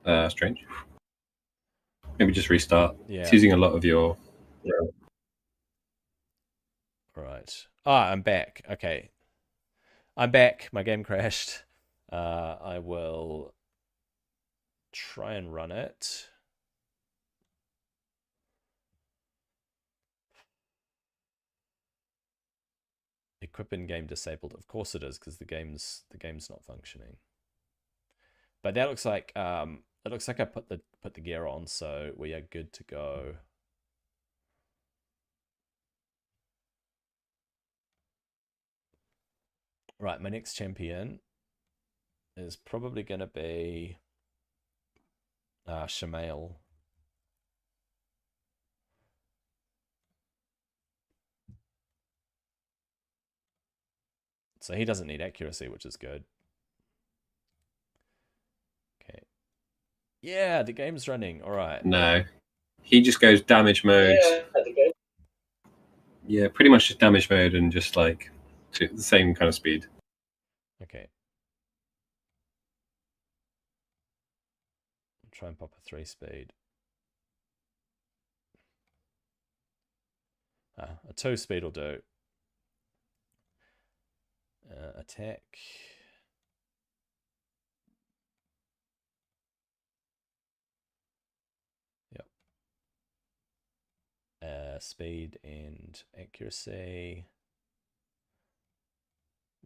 Strange. Maybe just restart. Yeah. It's using a lot of your. Right. Ah, I'm back. Okay. I'm back. My game crashed. I will try and run it. Equip in game disabled. Of course it is, because the game's not functioning. But that looks like it looks like I put the gear on, so we are good to go. Right, my next champion is probably gonna be Shamail. So he doesn't need accuracy, which is good. Okay. Yeah, the game's running. All right. No, he just goes damage mode. Yeah, pretty much just damage mode and just like the same kind of speed. Okay. I'll try and pop a 3-speed. A 2-speed will do. Attack. Yep. Speed and accuracy.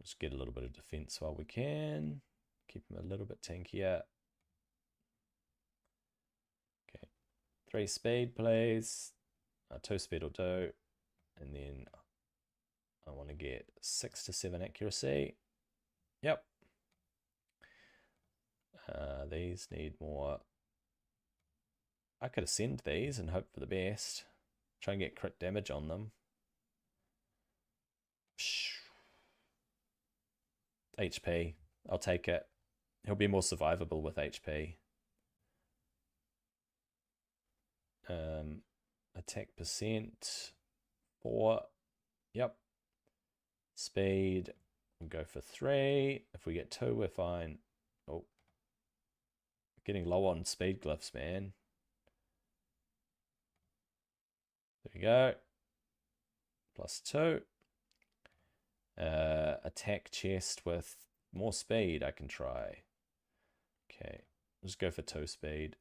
Just get a little bit of defense while we can. Keep him a little bit tankier. Okay. 3-speed, please. 2-speed will do. And then I want to get 6 to 7 accuracy. Yep. These need more. I could ascend these and hope for the best. Try and get crit damage on them. HP. I'll take it. He'll be more survivable with HP. Attack percent 4. Yep. Speed. We'll go for 3. If we get 2, we're fine. Oh. Getting low on speed glyphs, man. There we go. +2. Attack chest with more speed I can try. Okay. Just go for 2 speed.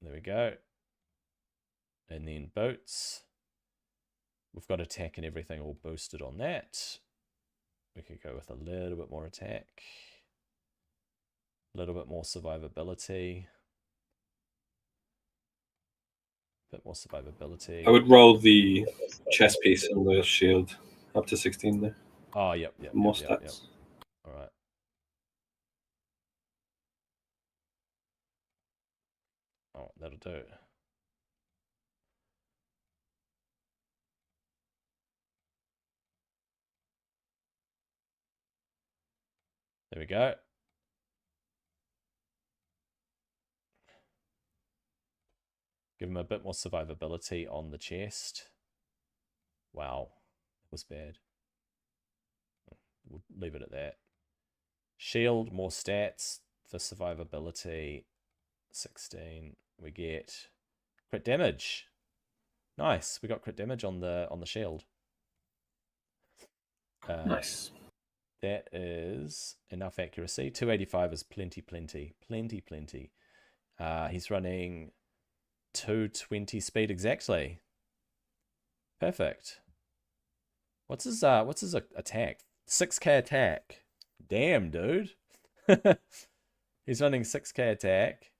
There we go. And then boots. We've got attack and everything all boosted on that. We could go with a little bit more attack. A little bit more survivability. A bit more survivability. I would roll the chest piece and the shield up to 16 there. Oh, yep. More stats. All right. Oh, that'll do. There we go. Give him a bit more survivability on the chest. Wow, that was bad. We'll leave it at that. Shield, more stats for survivability. 16. We get crit damage. Nice. We got crit damage on the shield. Nice. That is enough accuracy. 285 is plenty. He's running 220 speed exactly. Perfect. What's his attack? 6k attack. Damn, dude. He's running 6k attack.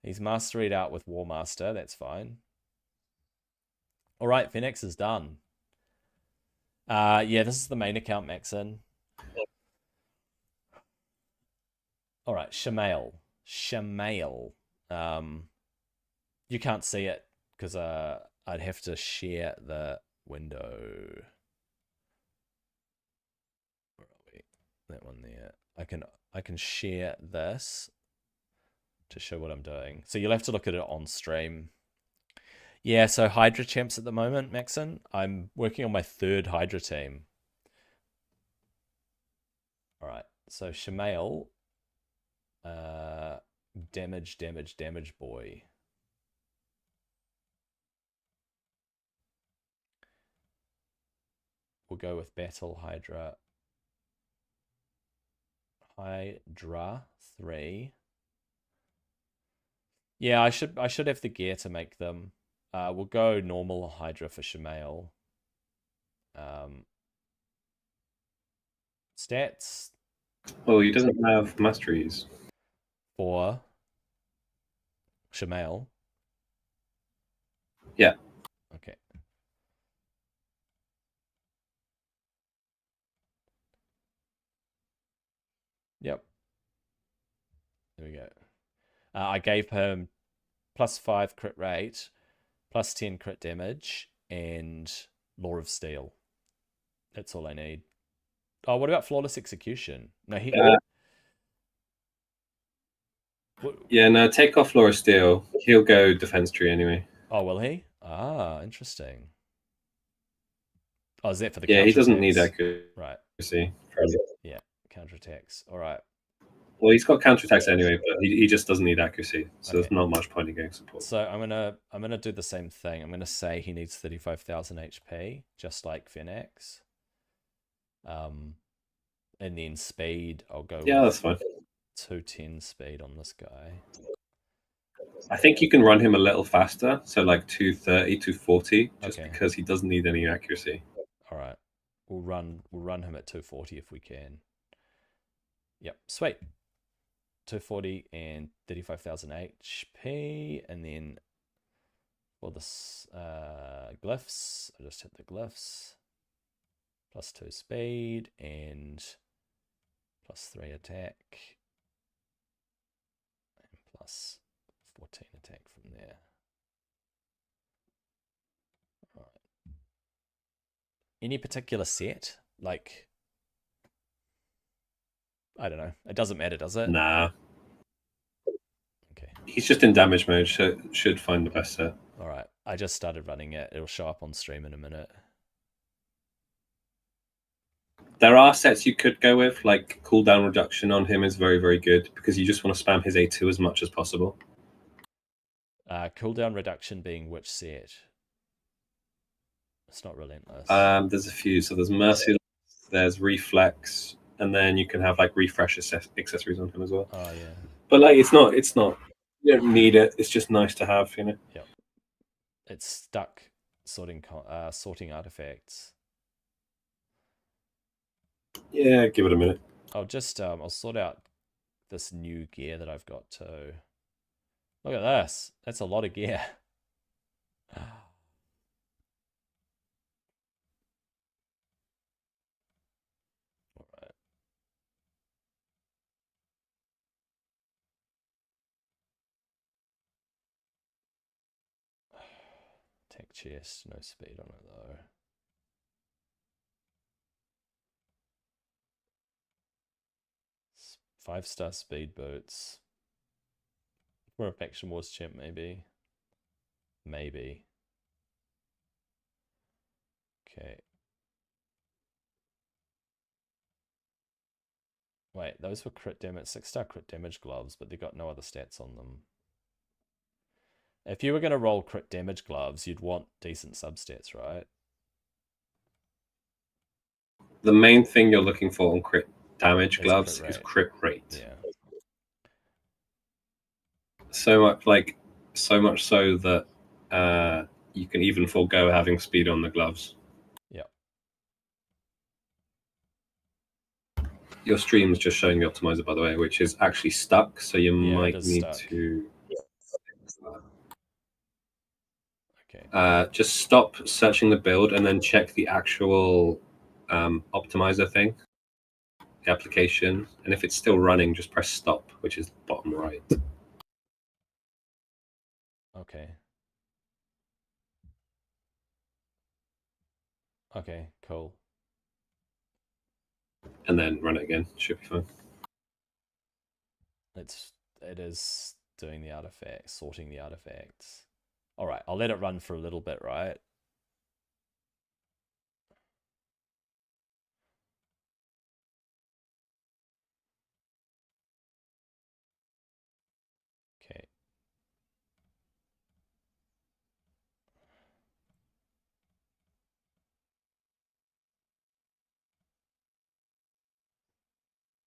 He's masteried out with War Master. That's fine. All right, Phoenix is done. Yeah, this is the main account, Maxon. All right, Shamail. You can't see it because I'd have to share the window. Where are we? That one there. I can share this to show what I'm doing. So you'll have to look at it on stream. Yeah, so Hydra champs at the moment, Maxon. I'm working on my 3rd Hydra team. All right, so Shamail damage, damage, damage boy. We'll go with Battle Hydra. Hydra 3. Yeah, I should have the gear to make them. We'll go normal Hydra for Shemael. Stats. Oh, he doesn't have masteries. For Shemael. Yeah. Okay. Yep. There we go. I gave him +5 crit rate, +10 crit damage, and Law of Steel. That's all I need. Oh, what about Flawless Execution? No, he. Yeah, no, take off Laura Steel. He'll go defense tree anyway. Oh, will he? Ah, interesting. Oh, is that for the Yeah, he doesn't need counterattacks? Right. accuracy. Yeah, counterattacks. All right. Well, he's got counterattacks anyway, but he just doesn't need accuracy. So Okay. there's not much point in going support. So I'm gonna do the same thing. I'm gonna say he needs 35,000 HP, just like Phoenix. And then speed, I'll go Yeah, with that's fine. 210 speed on this guy. I think you can run him a little faster, so like 230, 240, just Okay. because he doesn't need any accuracy. All right. We'll run him at 240 if we can. Yep, sweet. 240 and 35,000 HP, and then for this glyphs, I just hit the glyphs. +2 speed and +3 attack, and +14 attack from there. All right. Any particular set? Like, I don't know. It doesn't matter, does it? Nah. Okay. He's just in damage mode, so should find the best set. All right. I just started running it. It'll show up on stream in a minute. There are sets you could go with, like cooldown reduction on him is very, very good because you just want to spam his A2 as much as possible. Cooldown reduction being which set? It's not relentless. There's a few. So there's Mercy, there's Reflex, and then you can have like refresh accessories on him as well. Oh yeah. But like, it's not. You don't need it. It's just nice to have, you know. Yep. It's stuck sorting artifacts. Yeah, give it a minute. I'll sort out this new gear that I've got too. Look at this. That's a lot of gear. Alright. Tech chest, no speed on it though. 5-star speed boots. For a Faction Wars champ, maybe. Maybe. Okay. Wait, those were crit damage, 6-star crit damage gloves, but they got no other stats on them. If you were going to roll crit damage gloves, you'd want decent substats, right? The main thing you're looking for on crit damage It's gloves crit is rate. crit rate. Yeah. So much so that you can even forego having speed on the gloves. Yep. Your stream's just showing the optimizer, by the way, which is actually stuck. So you Yeah, might need stuck. to. Okay. Just stop searching the build and then check the actual optimizer thing, the application. And if it's still running, just press stop, which is bottom right. Okay. Okay, cool. And then run it again. Should be fine. It is doing the artifacts, sorting the artifacts. All right, I'll let it run for a little bit, right?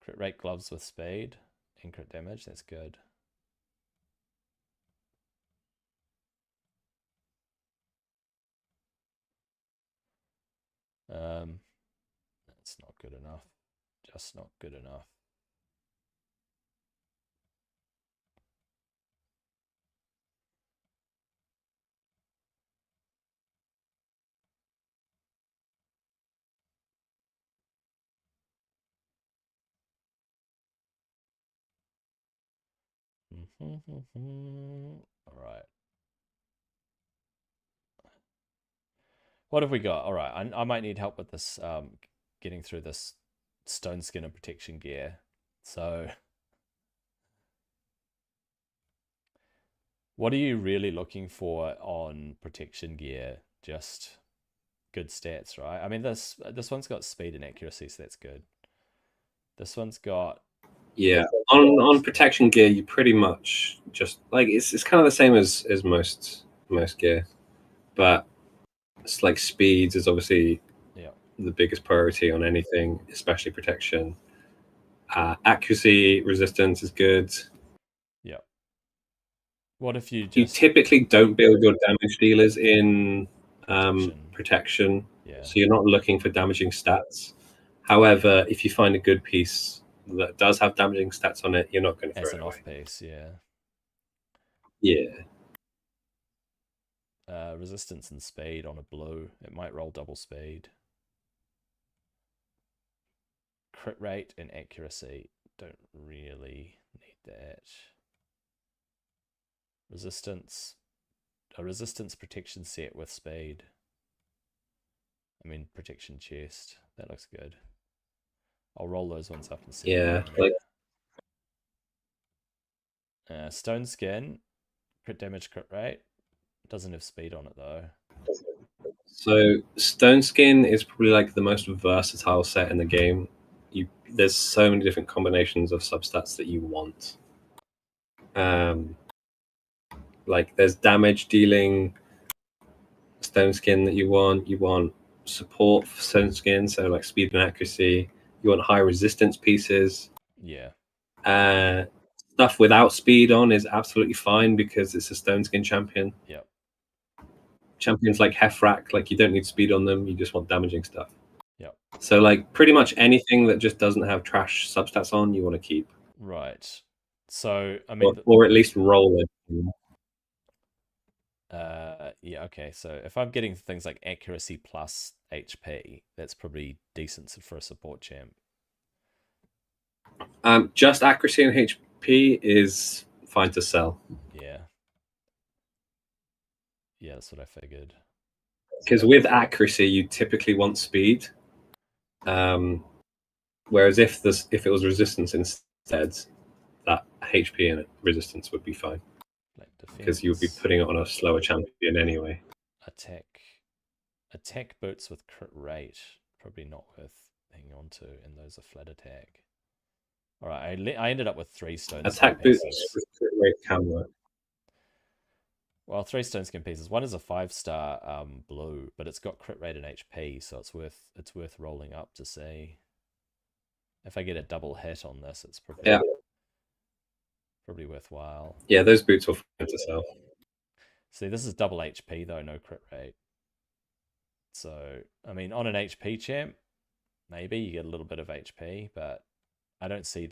Crit rate gloves with speed and crit damage. That's good. That's not good enough. Just not good enough. All right. What have we got? All right. I might need help with this, getting through this stone skin and protection gear. So, what are you really looking for on protection gear? Just good stats, right? I mean, this one's got speed and accuracy, so that's good. This one's got Yeah, on protection gear, you pretty much just like it's kind of the same as most gear, but it's like speeds is obviously the biggest priority on anything, especially protection. Accuracy, resistance is good. Yeah. What if you You typically don't build your damage dealers in protection, Yeah. so you're not looking for damaging stats. However, if you find a good piece that does have damaging stats on it, you're not going to throw as it an away. off piece, yeah. Yeah. Resistance and speed on a blue. It might roll double speed. Crit rate and accuracy. Don't really need that. Resistance. A resistance protection set with speed. I mean, protection chest. That looks good. I'll roll those ones up and see. Yeah, like stone skin, crit damage, crit rate. Doesn't have speed on it though. So Stone Skin is probably like the most versatile set in the game. There's so many different combinations of substats that you want. Like there's damage dealing Stone Skin that you want. You want support for Stone Skin, so like speed and accuracy. You want high resistance pieces. Yeah. Stuff without speed on is absolutely fine because it's a Stone Skin champion. Yep. Champions like Hefrak, like you don't need speed on them. You just want damaging stuff. Yep. So like pretty much anything that just doesn't have trash substats on, you want to keep. Right. So I mean, or at least roll it. yeah, okay. So if I'm getting things like accuracy plus HP, that's probably decent for a support champ. Just accuracy and HP is fine to sell. Yeah. Yeah, that's what I figured. Because with accuracy, you typically want speed. Whereas if it was resistance instead, that HP and resistance would be fine. Because you would be putting it on a slower champion anyway. Attack boots with crit rate, probably not worth hanging on to, and those are flat attack. All right, I ended up with 3 stone attack skin boots pieces. with crit rate can work. Well, 3 stone skin pieces. One is a 5-star blue, but it's got crit rate and HP, so it's worth rolling up to see. If I get a double hit on this, it's probably worthwhile. Yeah, those boots will fine to sell. See, this is double HP though, no crit rate. So, I mean, on an HP champ, maybe you get a little bit of HP, but I don't see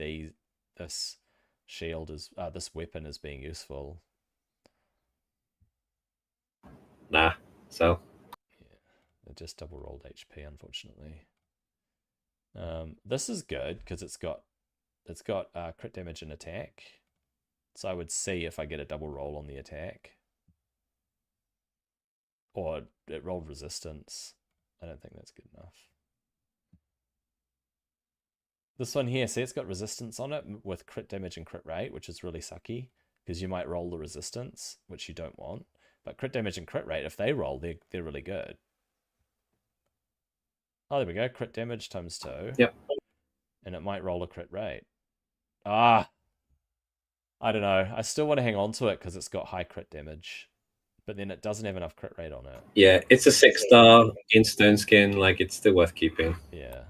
this shield this weapon as being useful. Nah, so yeah, it just double rolled HP, unfortunately. This is good because it's got crit damage and attack. So I would see if I get a double roll on the attack. Or it rolled resistance. I don't think that's good enough. This one here, see, it's got resistance on it with crit damage and crit rate, which is really sucky because you might roll the resistance, which you don't want. But crit damage and crit rate, if they roll, they're really good. Oh, there we go. Crit damage times 2. Yep. And it might roll a crit rate. I don't know. I still want to hang on to it because it's got high crit damage. But then it doesn't have enough crit rate on it. Yeah, it's a 6-star in Stone Skin. Like, it's still worth keeping. Yeah.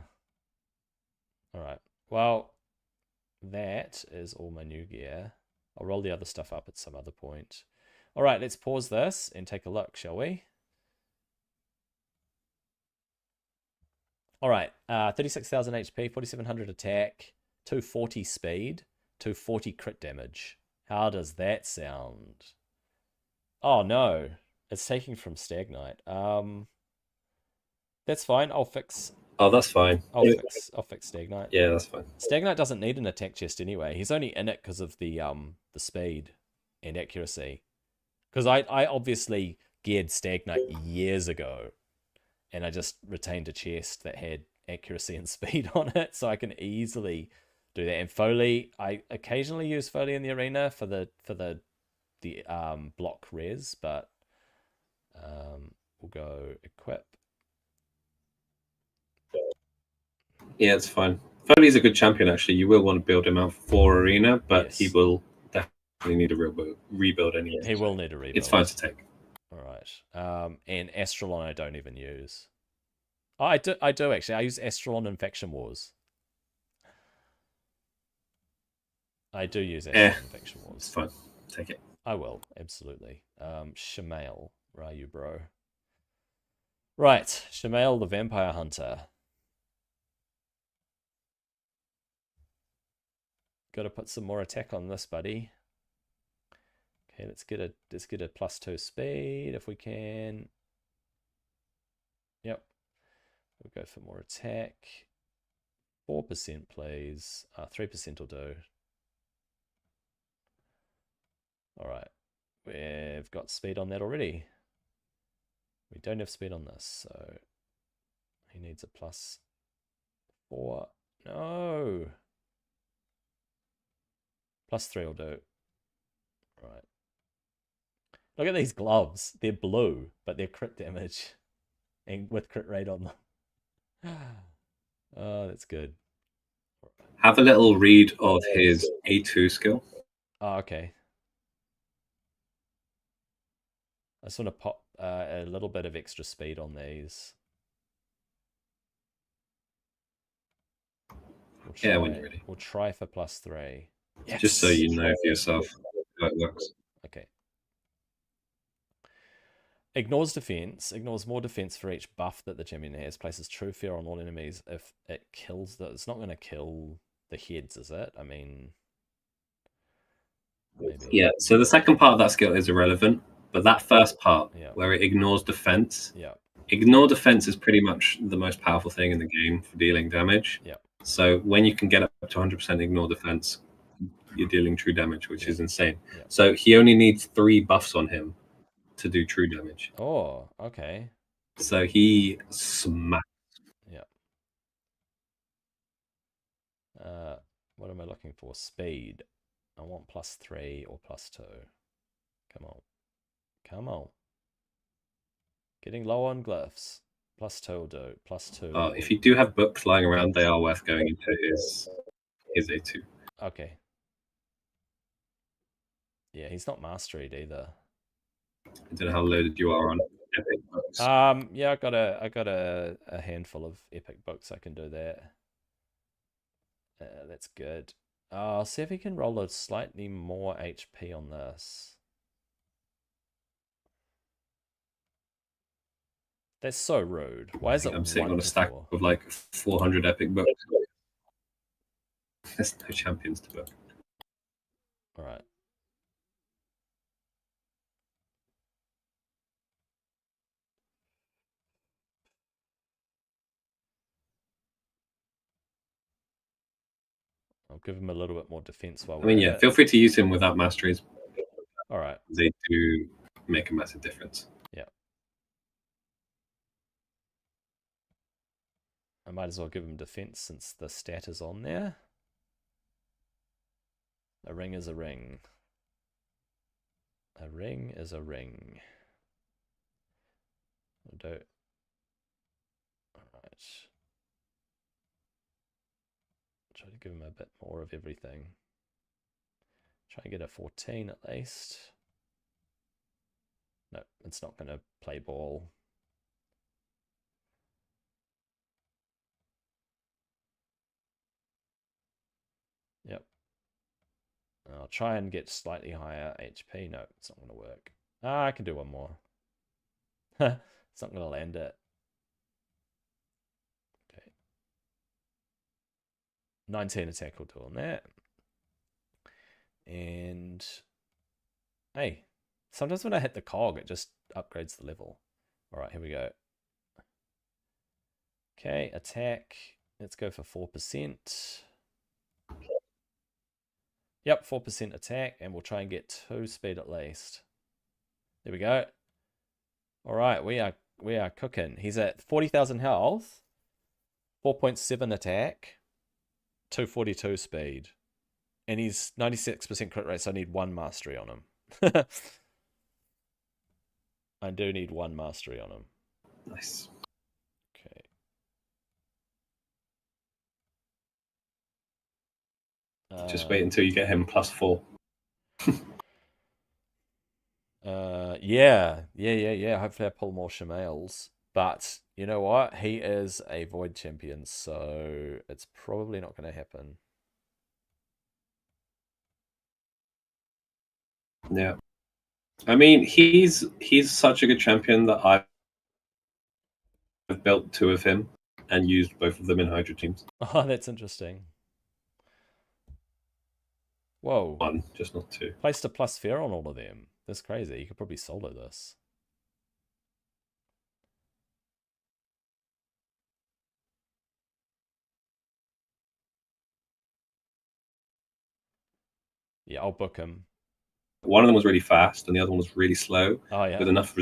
All right. Well, that is all my new gear. I'll roll the other stuff up at some other point. All right, let's pause this and take a look, shall we? All right, 36,000 HP, 4,700 attack, 240 speed, 240 crit damage. How does that sound? Oh no, it's taking from Stagnite. That's fine. I'll fix. Oh, that's fine. I'll fix Stagnite. Yeah, that's fine. Stagnite doesn't need an attack chest anyway. He's only in it because of the speed and accuracy. Because I obviously geared Stagnite years ago, and I just retained a chest that had accuracy and speed on it, so I can easily do that. And Foley, I occasionally use Foley in the arena for the block res, but we'll go equip. Yeah, it's fine. Foley's a good champion, actually. You will want to build him out for arena, but Yes. he will definitely need a rebuild anyway. He will need a rebuild. It's fine to take. All right. And Astralon I don't even use. Oh, I do actually. I use Astralon in Faction Wars. I do use Astralon in Faction Wars. It's fine. Take it. I will, absolutely. Shamail, Ryu bro. Right, Shamail the Vampire Hunter. Got to put some more attack on this, buddy. Okay, let's get a +2 speed if we can. Yep. We'll go for more attack. 4% please. 3% will do. Alright. We've got speed on that already. We don't have speed on this, so he needs a +4. No! +3 will do. Right. Look at these gloves. They're blue, but they're crit damage. And with crit rate on them. Oh, that's good. Have a little read of his A2 skill. Oh, okay. I just want to pop a little bit of extra speed on these. Yeah, when you're ready. We'll try for +3. Yes. Just so you know for yourself how it works. Okay. Ignores defense. Ignores more defense for each buff that the champion has. Places true fear on all enemies if it kills the... It's not going to kill the heads, is it? I mean... Maybe. Yeah, so the second part of that skill is irrelevant, but that first part, where it ignores defense, ignore defense is pretty much the most powerful thing in the game for dealing damage. So when you can get up to 100% ignore defense, you're dealing true damage, which is insane. So he only needs 3 buffs on him to do true damage. Oh, okay. So he smacks. Yeah. What am I looking for? Speed. I want +3 or +2. Come on. Come on. Getting low on glyphs. +2 will do. +2. If you do have books lying around, they are worth going into his A2. Okay. Yeah, he's not masteried either. I don't know how loaded you are on epic books. Yeah, I got a handful of epic books. I can do that. That's good. I'll see if he can roll a slightly more HP on this. That's so rude. Why is it? I'm sitting on a stack of like 400 epic books. There's no champions to book. All right. I'll give him a little bit more defense while we're at it. Feel free to use him without masteries. All right. They do make a massive difference. Yeah. I might as well give him defense since the stat is on there. A ring is a ring. A ring is a ring. I'll do. All right. Try to give him a bit more of everything. Try and get a 14 at least. No, it's not going to play ball. Yep, I'll try and get slightly higher HP. No, it's not going to work. I can do one more. It's not going to land it. Okay. 19 attack will do on that. And hey, sometimes when I hit the cog, it just upgrades the level. All right, here we go. Okay, attack. Let's go for 4%. Yep, 4% attack, and we'll try and get 2 speed at least. There we go. All right, we are cooking. He's at 40,000 health, 4.7 attack, 242 speed, and he's 96% crit rate. So I need 1 mastery on him. I do need 1 mastery on him. Nice. Okay. Just wait until you get him +4. Yeah. Hopefully I pull more Shemales. But you know what? He is a Void champion, so it's probably not going to happen. Yeah. I mean, he's such a good champion that I've built 2 of him and used both of them in Hydra teams. Oh, that's interesting. Whoa. 1, just not 2. Placed a plus fair on all of them. That's crazy. You could probably solo this. Yeah, I'll book him. One of them was really fast and the other one was really slow. Oh, yeah. With enough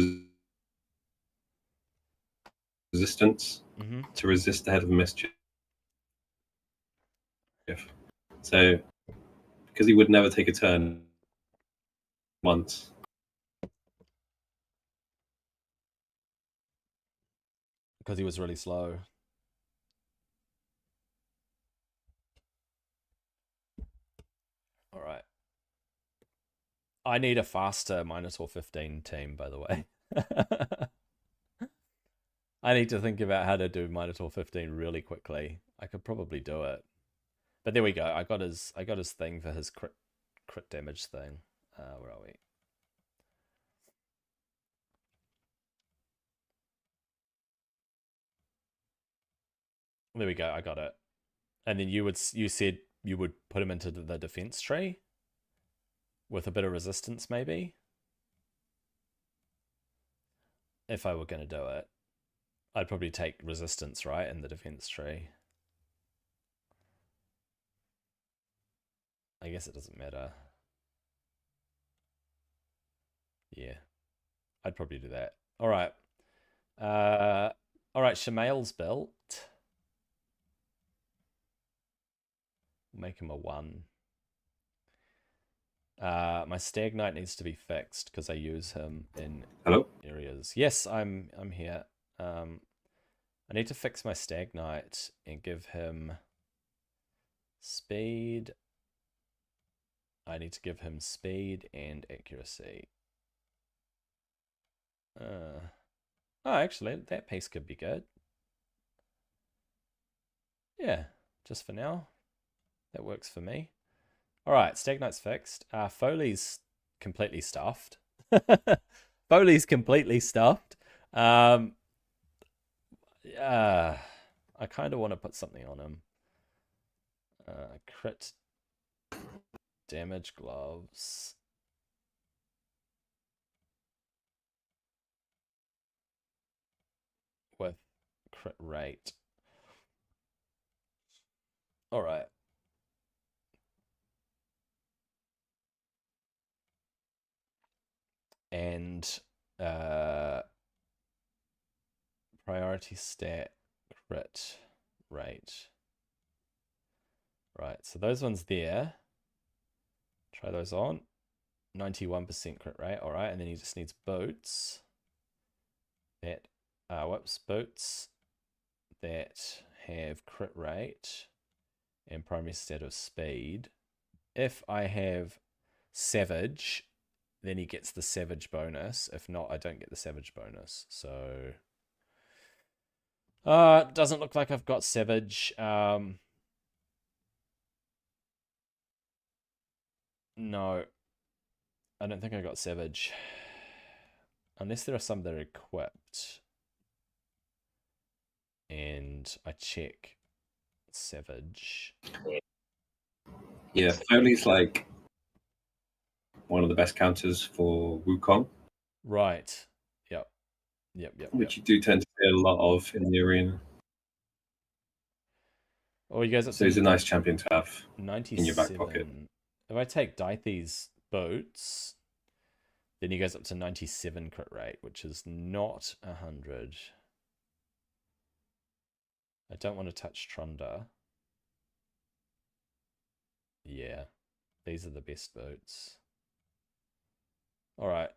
resistance to resist the head of mischief. So, because he would never take a turn once. Because he was really slow. All right. I need a faster Minotaur 15 team, by the way. I need to think about how to do Minotaur 15 really quickly. I could probably do it. But there we go. I got his thing for his crit damage thing. Where are we? There we go. I got it. And then you said you would put him into the defense tree with a bit of resistance, maybe. If I were going to do it, I'd probably take resistance, right, in the defense tree. I guess it doesn't matter. Yeah, I'd probably do that. All right. All right, Shemale's built. Make him a 1. My Stag Knight needs to be fixed because I use him in areas. Yes, I'm here. I need to fix my Stag Knight and give him speed. I need to give him speed and accuracy. Oh, actually, that piece could be good. Yeah, just for now. That works for me. All right, Stag Knight's fixed. Foley's completely stuffed. Foley's completely stuffed. I kind of want to put something on him. Crit damage gloves. With crit rate. All right. And priority stat crit rate. Right, so those ones there. Try those on. 91% crit rate. All right, and then he just needs boots. That, boots that have crit rate and primary stat of speed. If I have Savage, then he gets the Savage bonus. If not, I don't get the Savage bonus. So, it doesn't look like I've got Savage. No, I don't think I got Savage. Unless there are some that are equipped. And I check Savage. Yeah, Foley's like one of the best counters for Wukong. Right. Yep. Which you do tend to see a lot of in the arena. Oh, you guys up so he's a nice champion to have 97. in your back pocket. If I take Dythy's boots, then he goes up to 97 crit rate, which is not 100. I don't want to touch Trunda. Yeah, these are the best boots. All right,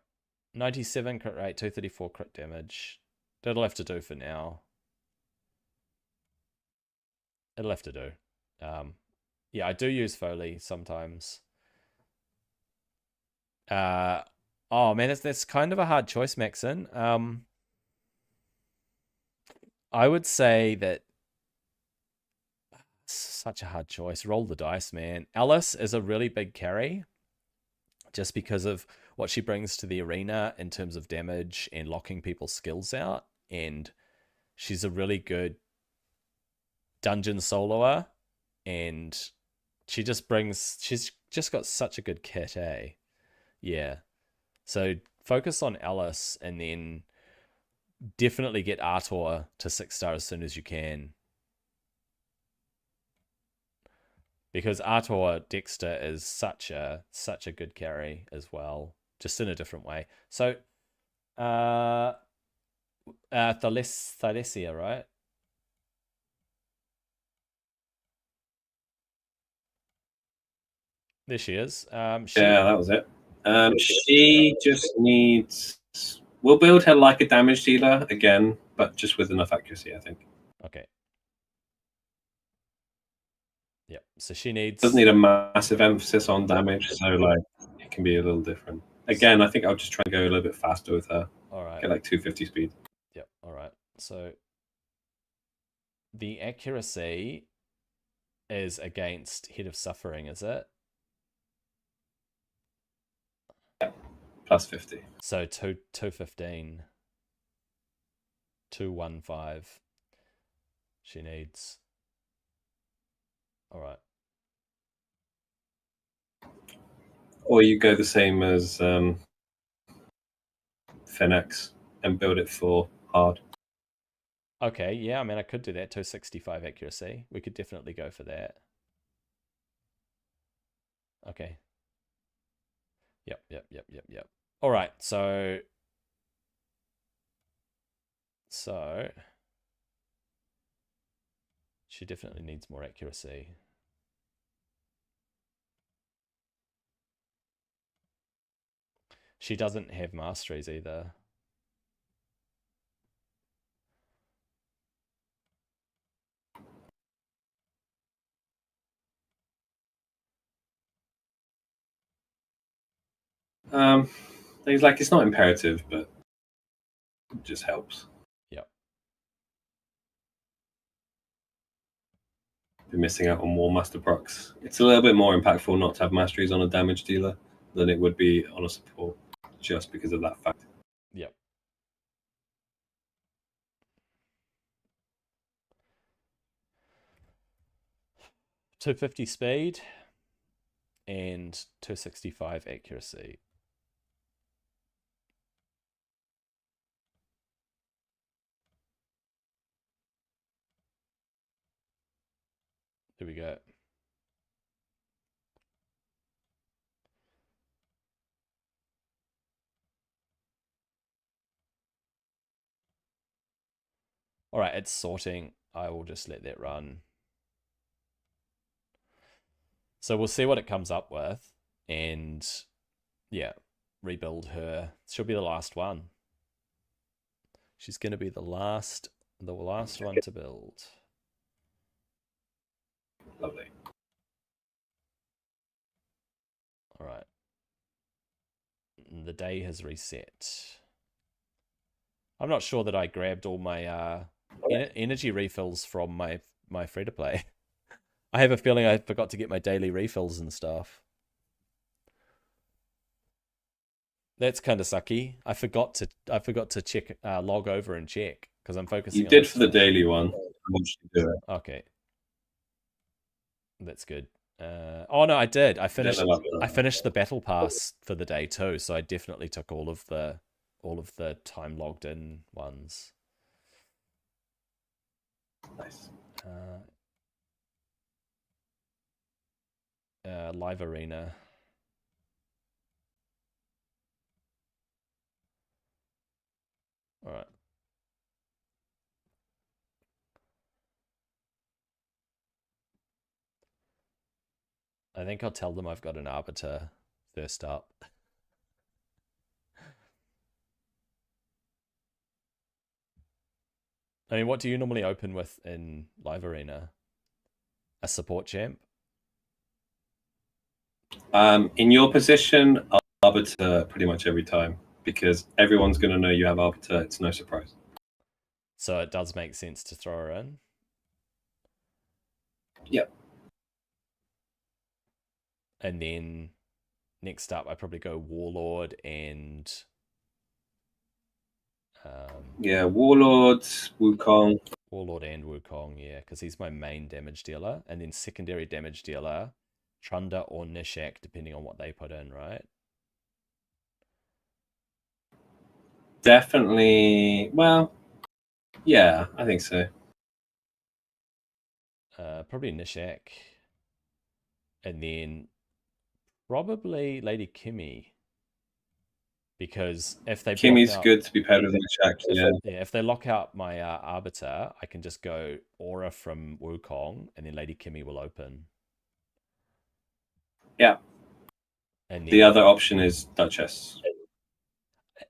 97 crit rate, 234 crit damage. That'll have to do for now. It'll have to do. Yeah, I do use Foley sometimes. Oh man, that's kind of a hard choice, Maxon. I would say that such a hard choice. Roll the dice, man. Alice is a really big carry just because of what she brings to the arena in terms of damage and locking people's skills out. And she's a really good dungeon soloer. And she's just got such a good kit, eh? Yeah. So focus on Alice and then definitely get Artor to 6-star as soon as you can. Because Artor Dexter is such a good carry as well, just in a different way. So, Thalesia, right? There she is. Yeah, that was it. She just needs. We'll build her like a damage dealer again, but just with enough accuracy, I think. Okay. Yep. So she needs. Doesn't need a massive emphasis on damage, so like it can be a little different. Again, I think I'll just try and go a little bit faster with her. All right. Get like 250 speed. Yep. All right. So the accuracy is against Head of Suffering, is it? Yep. Plus 50. So 215. 215. She needs. All right. Or you go the same as Phoenix and build it for hard. Okay, yeah, I mean, I could do that. 265 accuracy. We could definitely go for that. Okay. Yep. All right, so she definitely needs more accuracy. She doesn't have masteries either. It's not imperative, but it just helps. Yep. You're missing out on more master procs. It's a little bit more impactful not to have masteries on a damage dealer than it would be on a support, just because of that fact. Yep. .250 speed and 265 accuracy. There we go. All right, it's sorting. I will just let that run. So we'll see what it comes up with. And yeah, rebuild her. She'll be the last one. She's going to be the last one to build. Lovely. All right. The day has reset. I'm not sure that I grabbed all my energy refills from my free-to-play. I have a feeling I forgot to get my daily refills and stuff. That's kind of sucky. I forgot to check log over and check because I'm focusing You on did this for the stuff. daily one. I want you to do it. Okay, that's good. Oh no, I did. I Never loved that. finished the battle pass for the day too, so I definitely took all of the time logged in ones. Nice. Live arena. All right. I think I'll tell them I've got an arbiter first up. I mean, what do you normally open with in live arena? A support champ? In your position, arbiter pretty much every time because everyone's going to know you have arbiter. It's no surprise. So it does make sense to throw her in. Yep. And then next up, I probably go Warlord and yeah, Warlord, Wukong. Warlord and Wukong, yeah, because he's my main damage dealer, and then secondary damage dealer, Trunda or Nishak, depending on what they put in, right? Definitely. Well, yeah, I think so. Probably Nishak, and then probably Lady Kimmy. Because if they block Kimmy's out, good to be paired with Nishak, yeah. if they lock out my arbiter, I can just go aura from Wukong, and then Lady Kimmy will open. Yeah. And then the other option is Duchess.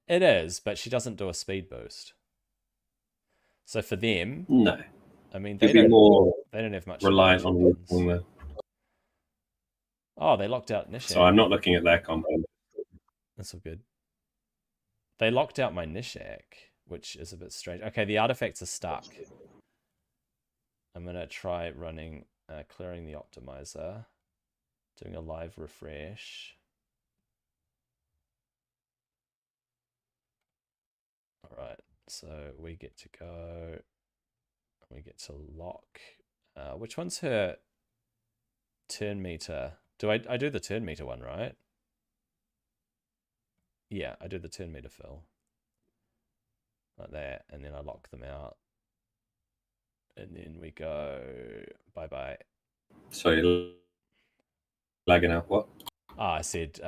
It is, but she doesn't do a speed boost. So for them, No. I mean, You'd be more they don't have much reliant on champions. Wukong there. Oh, they locked out Nishak. So I'm not looking at their combo. That's all good. They locked out my Nishak, which is a bit strange. Okay, the artifacts are stuck. I'm going to try running, clearing the optimizer, doing a live refresh. All right, so we get to go, we get to lock. Which one's her turn meter? I do the turn meter one, right? Yeah, I do the turn meter fill. Like that, and then I lock them out. And then we go bye-bye. Sorry, lagging out. What? I said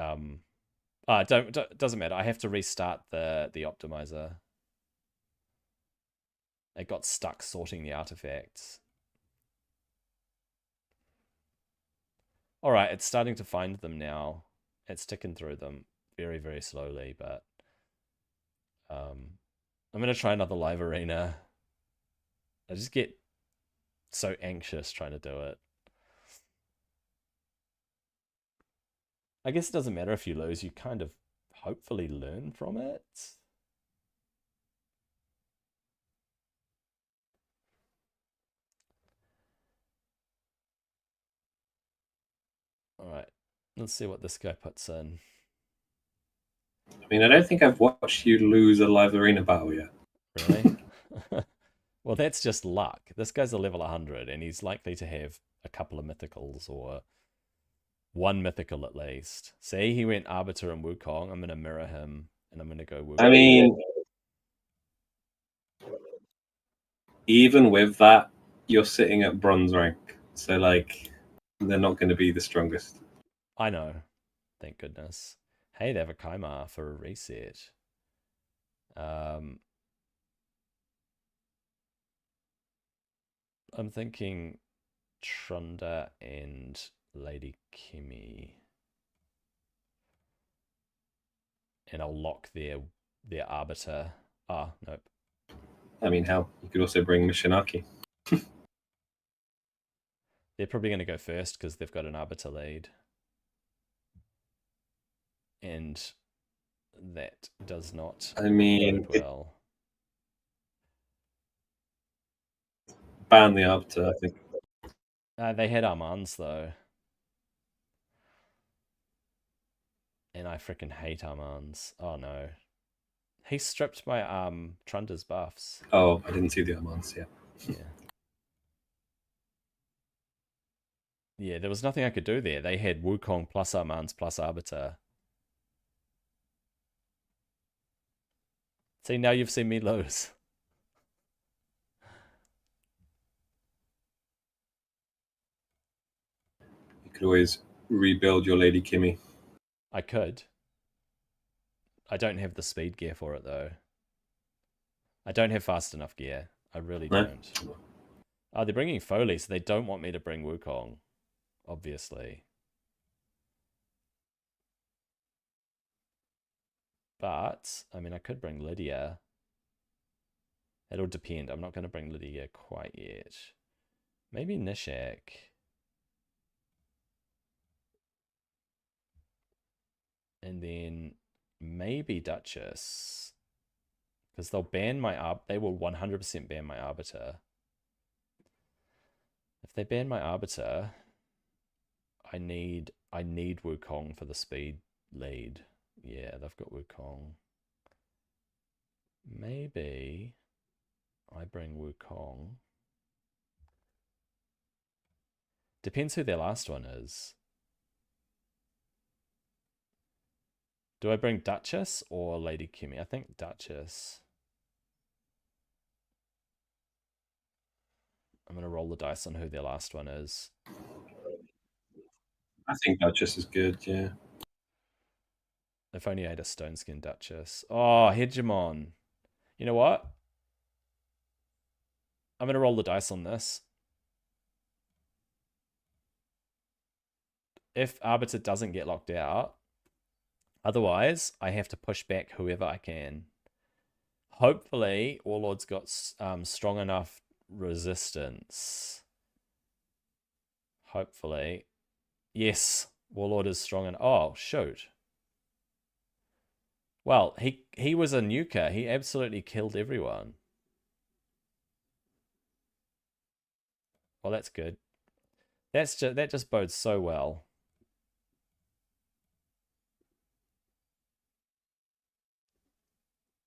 doesn't matter. I have to restart the optimizer. It got stuck sorting the artifacts. All right, it's starting to find them now. It's ticking through them very, very slowly, but I'm going to try another live arena. I just get so anxious trying to do it. I guess it doesn't matter if you lose. You kind of hopefully learn from it. All right, let's see what this guy puts in. I mean, I don't think I've watched you lose a live arena battle yet. Really? Well, that's just luck. This guy's a level 100, and he's likely to have a couple of mythicals or one mythical at least. See, he went Arbiter and Wukong. I'm going to mirror him, and I'm going to go Wukong. I mean, even with that, you're sitting at bronze rank. So, like, they're not going to be the strongest. I know. Thank goodness. Hey, they have a Kaimar for a reset. I'm thinking Trunda and Lady Kimmy. And I'll lock their Arbiter. Ah, nope. I mean, hell, you could also bring Mishinaki. They're probably going to go first because they've got an Arbiter lead. And that does not bode well. Ban the Arbiter, I think. They had Armands, though. And I freaking hate Armands. Oh no. He stripped my Trunder's buffs. Oh, I didn't see the other ones. Yeah. Yeah. Yeah, there was nothing I could do there. They had Wukong plus Armands plus Arbiter. See, now you've seen me lose. You could always rebuild your Lady Kimmy. I could. I don't have the speed gear for it, though. I don't have fast enough gear. I really don't. Oh, they're bringing Foley, so they don't want me to bring Wukong. Obviously. But, I mean, I could bring Lydia. It'll depend. I'm not going to bring Lydia quite yet. Maybe Nishak. And then maybe Duchess. Because they'll ban my they will 100% ban my Arbiter. If they ban my Arbiter, I need Wukong for the speed lead. Yeah, they've got Wukong. Maybe I bring Wukong. Depends who their last one is. Do I bring Duchess or Lady Kimmy? I think Duchess. I'm going to roll the dice on who their last one is. I think Duchess is good, yeah. If only I had a Stone Skin Duchess. Oh, Hegemon. You know what? I'm going to roll the dice on this. If Arbiter doesn't get locked out, otherwise, I have to push back whoever I can. Hopefully, Warlord's got strong enough resistance. Hopefully. Yes, Warlord is strong enough. Oh, shoot. Well, he was a nuker. He absolutely killed everyone. Well, that's good. That just bodes so well.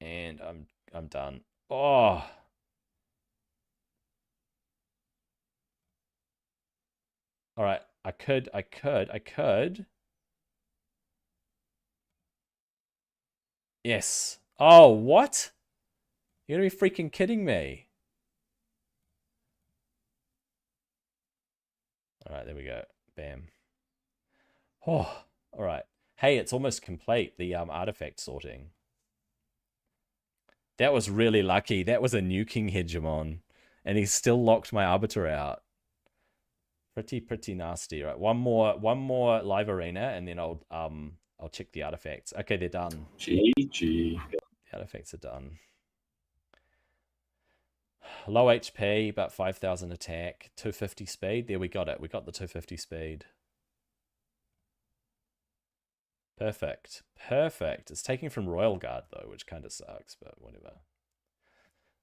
And I'm done. Oh. All right, I could. Yes. Oh, what? You're gonna be freaking kidding me. All right, there we go. Bam. Oh, all right. Hey, it's almost complete, the artifact sorting. That was really lucky. That was a nuking Hegemon. And he still locked my Arbiter out. Pretty nasty. Right, one more live arena, and then I'll check the artifacts. Okay, they're done. GG. The artifacts are done. Low HP, about 5,000 attack, 250 speed. There, we got it. We got the 250 speed. Perfect. Perfect. It's taking from Royal Guard, though, which kind of sucks, but whatever.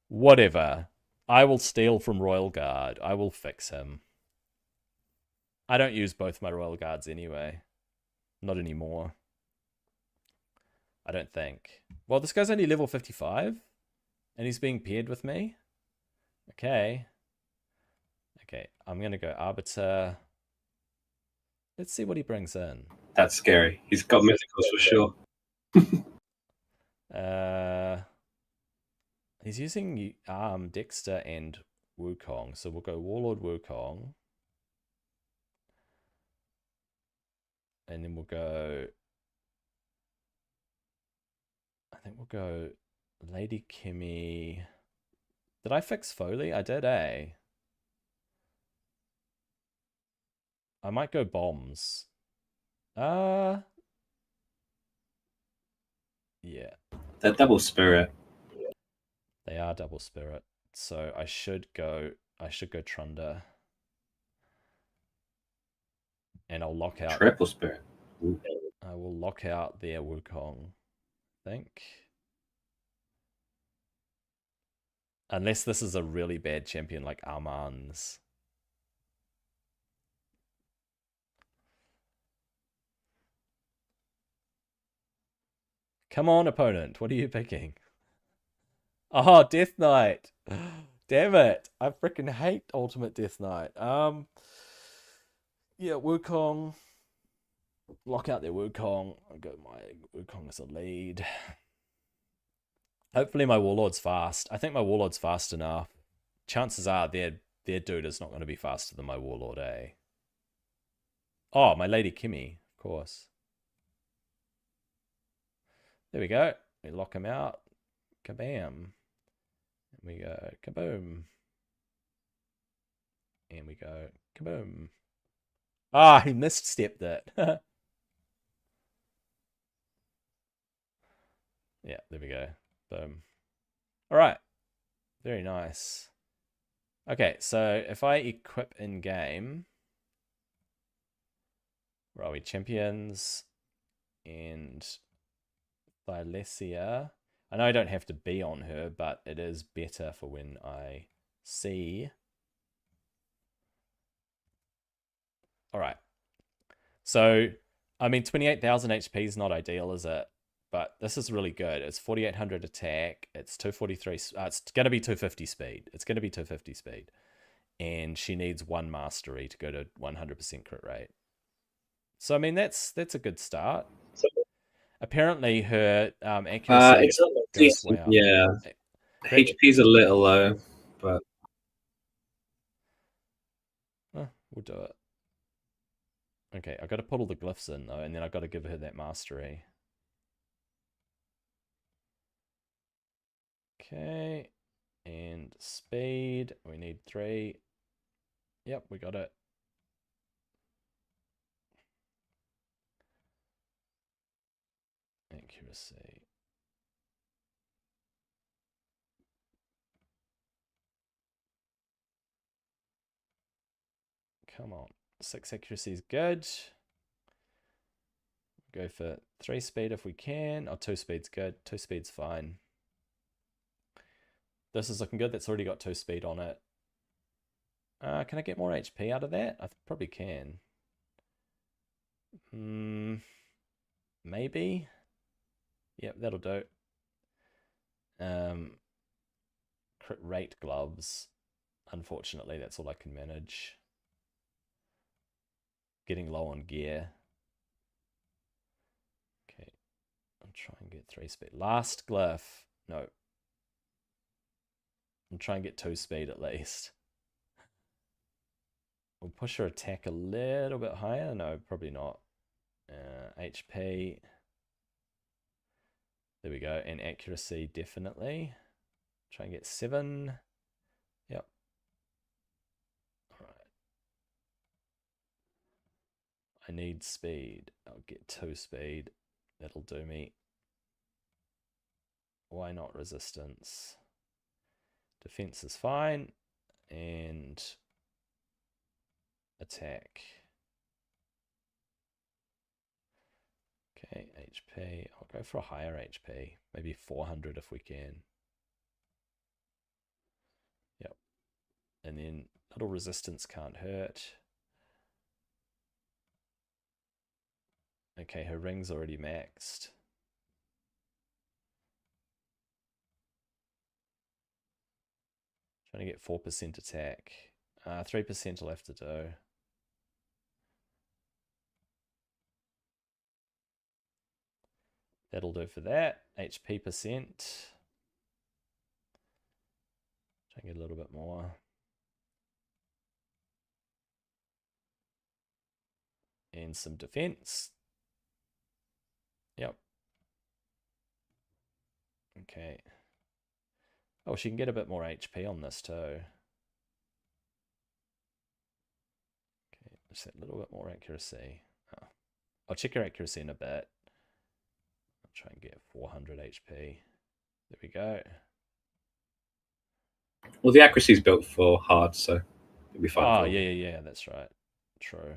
Whatever. I will steal from Royal Guard. I will fix him. I don't use both my Royal Guards anyway. Not anymore. I don't think. Well, this guy's only level 55, and he's being paired with me. Okay. Okay, I'm going to go Arbiter. Let's see what he brings in. That's scary. He's got mythicals for sure. He's using Dexter and Wukong, so we'll go Warlord Wukong. And then we'll go... I think we'll go Lady Kimmy. Did I fix Foley? I did, eh? I might go bombs. Yeah. They're double spirit. They are double spirit. So I should go Trunder. And I'll lock out Triple spirit. Ooh. I will lock out their Wukong, I think. Unless this is a really bad champion like Arman's. Come on, opponent. What are you picking? Oh, Death Knight. Damn it. I freaking hate Ultimate Death Knight. Yeah, Wukong. Lock out their Wukong. I'll go my Wukong as a lead. Hopefully my Warlord's fast. I think my Warlord's fast enough. Chances are their dude is not going to be faster than my Warlord, eh? Oh, my Lady Kimmy, of course. There we go. We lock him out. Kabam. And we go kaboom. And we go kaboom. Ah, he misstepped it. Yeah, there we go. Boom. All right. Very nice. Okay, so if I equip in game, where are we? Champions and Thylesia. I know I don't have to be on her, but it is better for when I see. All right. So, I mean, 28,000 HP is not ideal, is it? But this is really good. It's 4,800 attack. It's 243. It's going to be 250 speed. It's going to be 250 speed. And she needs 1 mastery to go to 100% crit rate. So, I mean, that's a good start. Apparently, her accuracy it's decent, yeah. HP's a little low, but we'll do it. Okay, I've got to put all the glyphs in though, and then I've got to give her that mastery. Okay, and speed, we need 3. Yep, we got it. Accuracy. Come on. 6 accuracy is good. Go for 3 speed if we can. Oh, 2 speed's good. 2 speed's fine. This is looking good. That's already got 2 speed on it. Can I get more HP out of that? I probably can. Maybe. Yep, that'll do. Crit rate gloves. Unfortunately, that's all I can manage. Getting low on gear. Okay. I'll try and get 3 speed. Last glyph. No. I'll try and get 2 speed at least. We'll push her attack a little bit higher. No, probably not. HP. There we go. And accuracy, definitely. Try and get 7. Yep. All right. I need speed. I'll get 2 speed. That'll do me. Why not resistance? Defense is fine. And attack. Okay, HP. I'll go for a higher HP. Maybe 400 if we can. Yep. And then little resistance can't hurt. Okay, her ring's already maxed. Trying to get 4% attack. 3% will have to do. That'll do for that. HP percent. Try and get a little bit more. And some defense. Yep. Okay. Oh, she can get a bit more HP on this too. Okay, just a little bit more accuracy. Oh. I'll check her accuracy in a bit. I'll try and get 400 HP. There we go. Well, the accuracy is built for hard, so it'll be fine. Oh, yeah, that's right. True.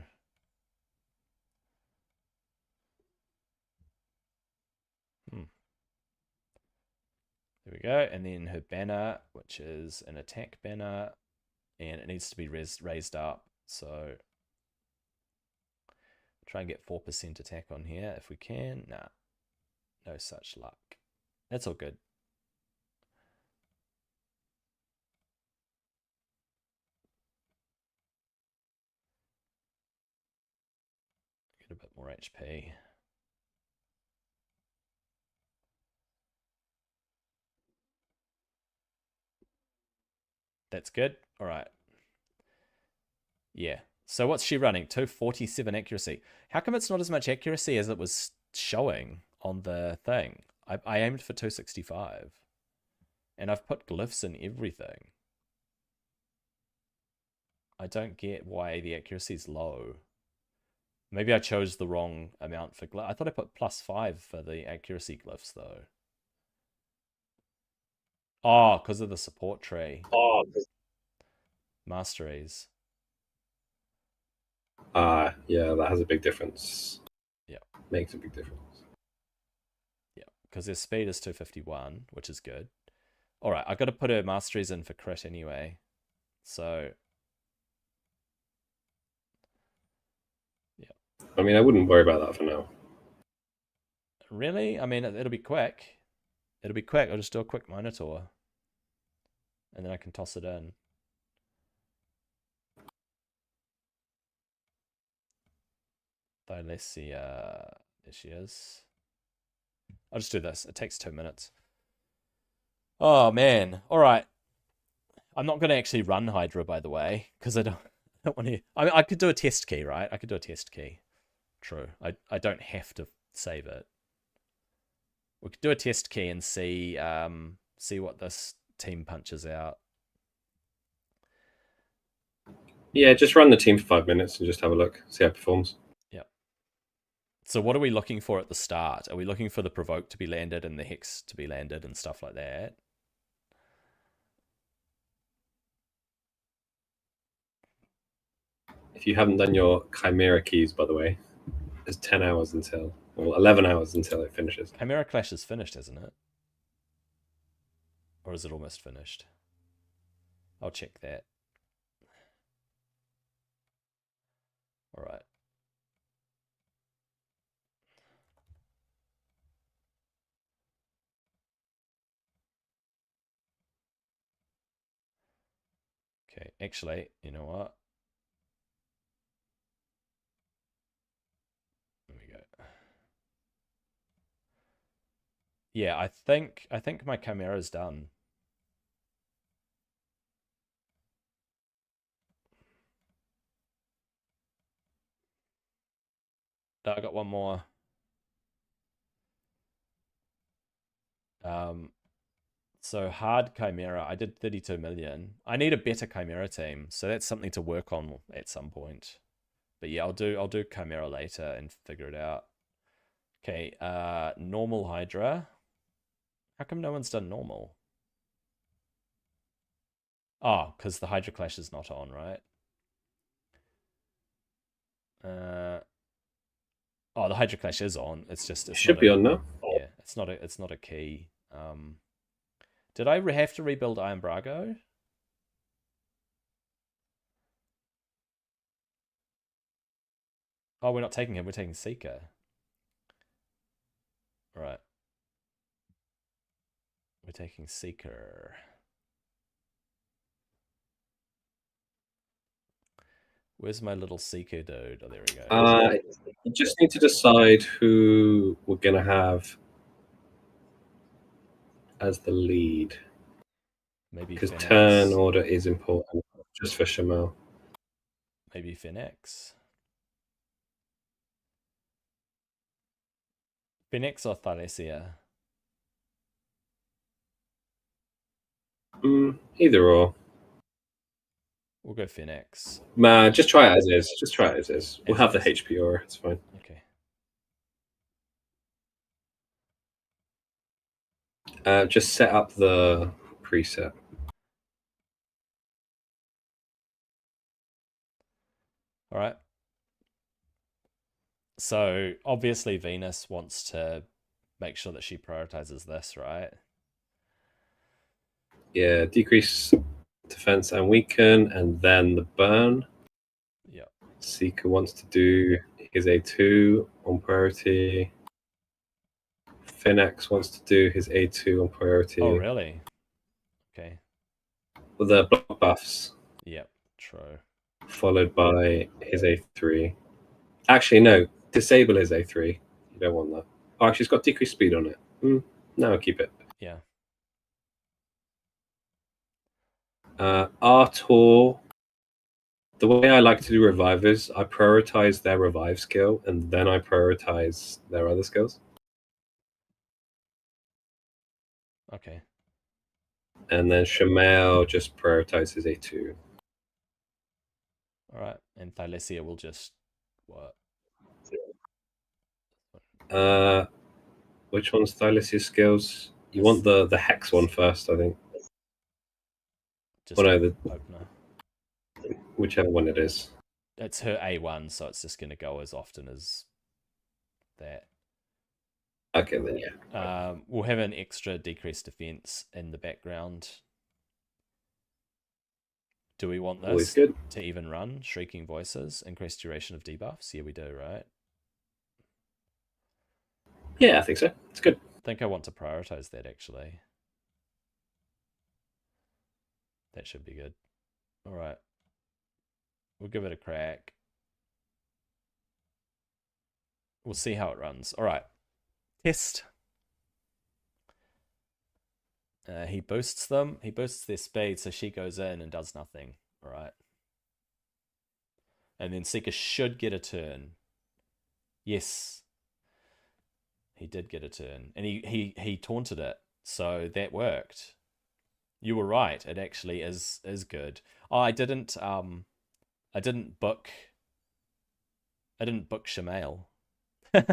There we go. And then her banner, which is an attack banner, and it needs to be raised up. So try and get 4% attack on here if we can. Nah, No such luck. That's all good. Get a bit more HP. That's good. All right. Yeah. So what's she running? 247 accuracy. How come it's not as much accuracy as it was showing on the thing? I aimed for 265. And I've put glyphs in everything. I don't get why the accuracy is low. Maybe I chose the wrong amount for glyph. I thought I put +5 for the accuracy glyphs, though. Oh, because of the support tree. Oh, Masteries. yeah, that has a big difference. Yeah. Makes a big difference. Yeah, because their speed is 251, which is good. All right, I've got to put her masteries in for crit anyway. So, yeah. I mean, I wouldn't worry about that for now. Really? I mean, it'll be quick. It'll be quick. I'll just do a quick Minotaur. And then I can toss it in. Thylacia. There she is. I'll just do this. It takes 2 minutes. Oh, man. All right. I'm not going to actually run Hydra, by the way, because I don't want to. I mean, I could do a test key, right? I could do a test key. True. I don't have to save it. We could do a test key and see what this team punches out. Yeah, just run the team for 5 minutes and just have a look, see how it performs. Yep. So what are we looking for at the start? Are we looking for the provoke to be landed and the hex to be landed and stuff like that? If you haven't done your Chimera keys, by the way, there's 10 hours until, well, 11 hours until it finishes. Chimera Clash is finished, isn't it? Or is it almost finished? I'll check that. All right. Okay, actually, you know what? There we go. Yeah, I think my Chimera's done. No, I got one more. So hard Chimera, I did 32 million. I need a better Chimera team, so that's something to work on at some point. But yeah, I'll do Chimera later and figure it out. Okay, normal Hydra. How come no one's done normal? Oh, because the Hydra Clash is not on, right? Oh, the Hydra Clash is on. It's just It should be on now. Yeah, it's not a key. Did I have to rebuild Iron Brago? Oh, we're not taking him. We're taking Seeker. Right. We're taking Seeker. Where's my little Seeker dude? Oh, there we go. You just need to decide who we're going to have as the lead. Maybe because turn order is important just for Shamal. Maybe Phoenix. Phoenix or Thylacia? Either or. We'll go Phoenix. Nah, just try it as is. Just try it as is. We'll have the HP aura. It's fine. Okay. Just set up the preset. All right. So obviously Venus wants to make sure that she prioritizes this, right? Yeah, decrease defense and weaken, and then the burn. Yeah. Seeker wants to do his A2 on priority. Finex wants to do his A2 on priority. Oh, really? Okay. With the block buffs. Yep, true. Followed by his A3. Actually, no. Disable his A3. You don't want that. Oh, actually, it's got decreased speed on it. No, I'll keep it. Yeah. Artor. The way I like to do revivers, I prioritize their revive skill, and then I prioritize their other skills. Okay. And then Shamael just prioritizes A2. All right. And Thylesia will just what? Which one's Thylesia's skills? You want the Hex one first, I think. Just no, opener. Whichever one it is. It's her A1, so it's just going to go as often as that. Okay, then yeah. We'll have an extra decreased defense in the background. Do we want this to even run? Shrieking Voices, increased duration of debuffs? Yeah, we do, right? Yeah, I think so. It's good. I think I want to prioritize that, actually. That should be good. All right. We'll give it a crack. We'll see how it runs. All right. Test. He boosts them. He boosts their speed, so she goes in and does nothing. All right. And then Seeker should get a turn. Yes. He did get a turn. And he taunted it. So that worked. You were right. It actually is good. Oh, I didn't book Shamael. All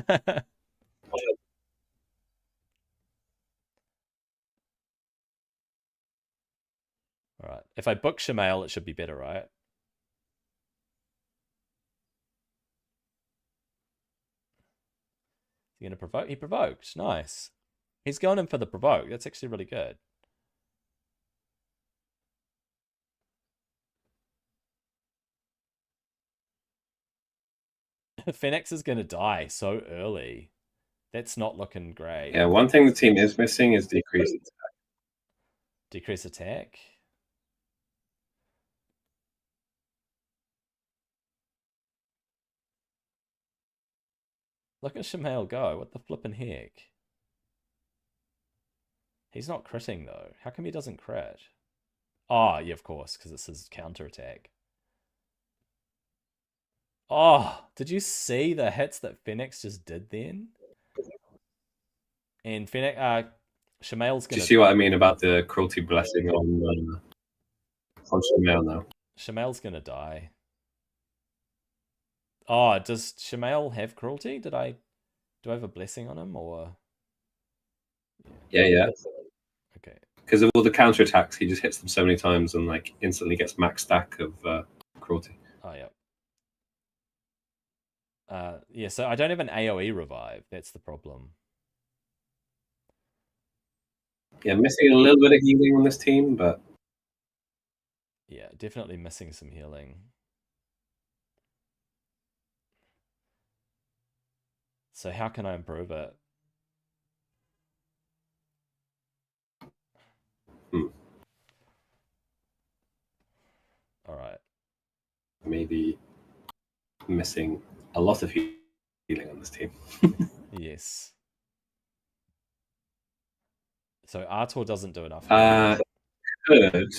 right. If I book Shamael, it should be better, right? Is he going to provoke? He provoked. Nice. He's going in for the provoke. That's actually really good. Phoenix is going to die so early. That's not looking great. Yeah, one thing the team is missing is decreased attack. Decrease attack? Look at Shamael go. What the flippin' heck? He's not critting, though. How come he doesn't crit? Oh, yeah, of course, because it's his counter attack. Oh, did you see the hits that Phoenix just did then? And Phoenix, Shamael's gonna. Do you see what I mean about the cruelty blessing on Shamael now? Shamael's gonna die. Oh, does Shamael have cruelty? Do I have a blessing on him or? Yeah. Okay. Because of all the counter attacks, he just hits them so many times and like instantly gets max stack of cruelty. Oh yeah. Yeah, so I don't have an AoE revive. That's the problem. Yeah, missing a little bit of healing on this team, but yeah, definitely missing some healing. So how can I improve it? All right. Maybe missing a lot of healing on this team. Yes. So Artor doesn't do enough. Good.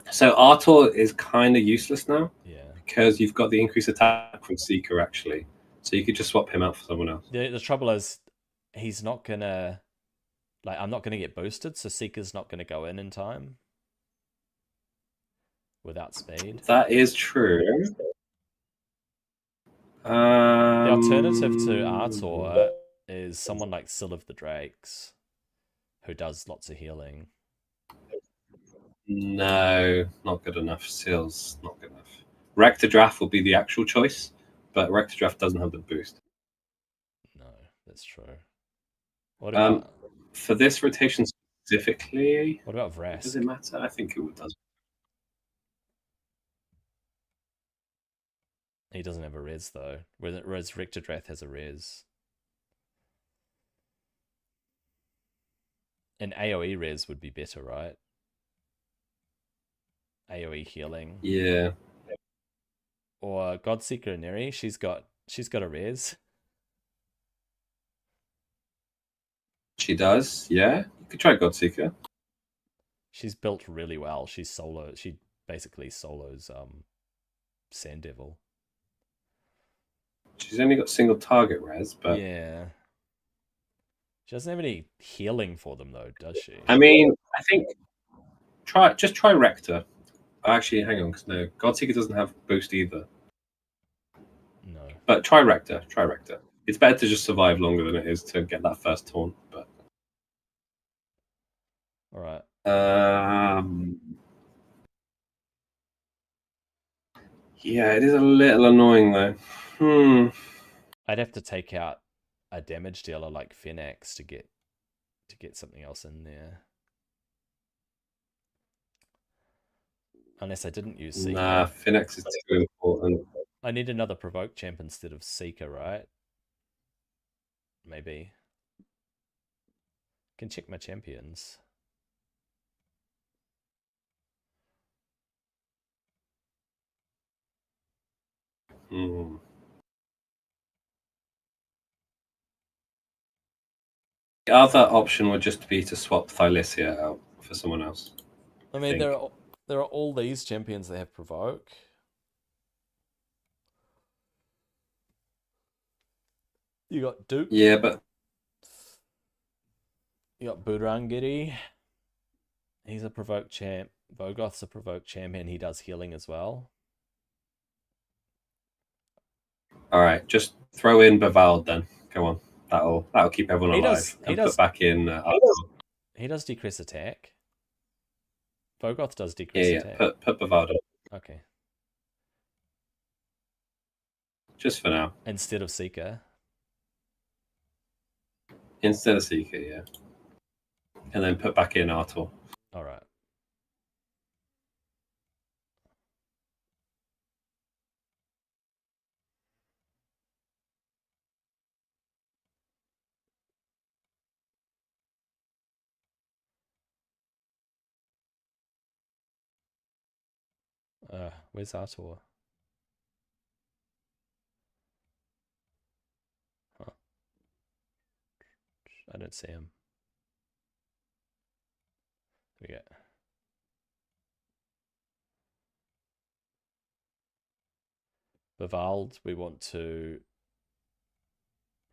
So Artor is kind of useless now. Yeah. Because you've got the increased attack from Seeker actually, so you could just swap him out for someone else. The trouble is, he's not gonna. Like, I'm not gonna get boosted, so Seeker's not gonna go in time. Without speed. That is true. The alternative to Artor is someone like Sill of the Drakes, who does lots of healing. No, not good enough. Sill's not good enough. Rector Draft will be the actual choice, but Rector Draft doesn't have the boost. No, that's true. What about for this rotation specifically? What about Vrask? Does it matter? I think it does. He doesn't have a res though, whereas Rector Drath has a res. An AoE res would be better, right? AoE healing. Yeah. Or Godseeker Neri, she's got a res. She does, yeah. You could try Godseeker. She's built really well. She basically solos Sand Devil. She's only got single target res, but yeah. She doesn't have any healing for them though, does she? I mean, I think just try Rector. Actually, hang on, because no, Godseeker doesn't have boost either. No. But try Rector. Try Rector. It's better to just survive longer than it is to get that first taunt. But all right. Yeah, it is a little annoying though. I'd have to take out a damage dealer like Phoenix to get something else in there. Unless I didn't use Seeker. Nah, Phoenix is too important. I need another provoke champ instead of Seeker, right? Maybe. Can check my champions. Mm. The other option would just be to swap Thylicia out for someone else. I mean, there are all these champions that have provoke. You got Duke. Yeah, but you got Burangiri. He's a provoke champ. Vogoth's a provoke champion. He does healing as well. All right, just throw in Bavald then. Go on, that'll keep everyone alive. Put back in. He does decrease attack. Vogoth does decrease attack. Put Bavald up. Okay. Just for now. Instead of Seeker. Instead of Seeker, yeah. And then put back in Artor. All right. Where's Artor? Huh. I don't see him. There we go. Bavald, we want to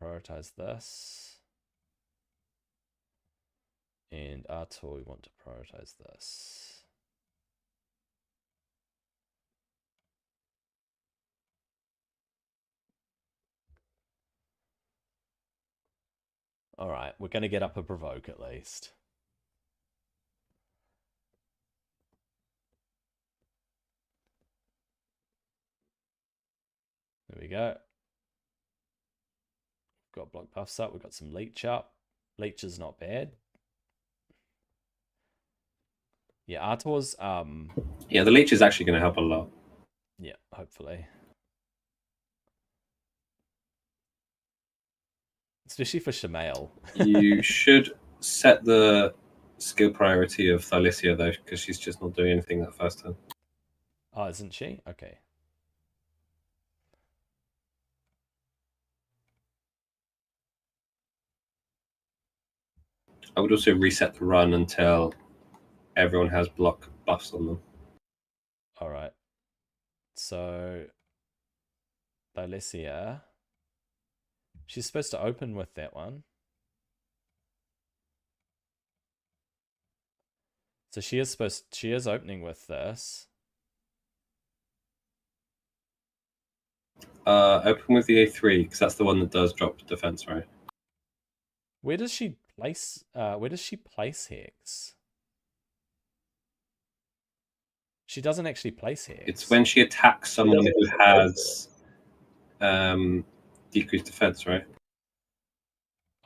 prioritize this. And Artor, we want to prioritize this. All right, we're going to get up a provoke at least. There we go. We've got block buffs up. We've got some leech up. Leech is not bad. Yeah, Artor's Yeah, the leech is actually going to help a lot. Yeah, hopefully. Especially for Shamael. You should set the skill priority of Thylicia though, because she's just not doing anything that first turn. Oh, isn't she? Okay. I would also reset the run until everyone has block buffs on them. All right. So, Thylicia, she's supposed to open with that one. So she is opening with this. Open with the A3 because that's the one that does drop defense, right? Where does she place Hex? She doesn't actually place Hex. It's when she attacks someone who has decreased defense, right?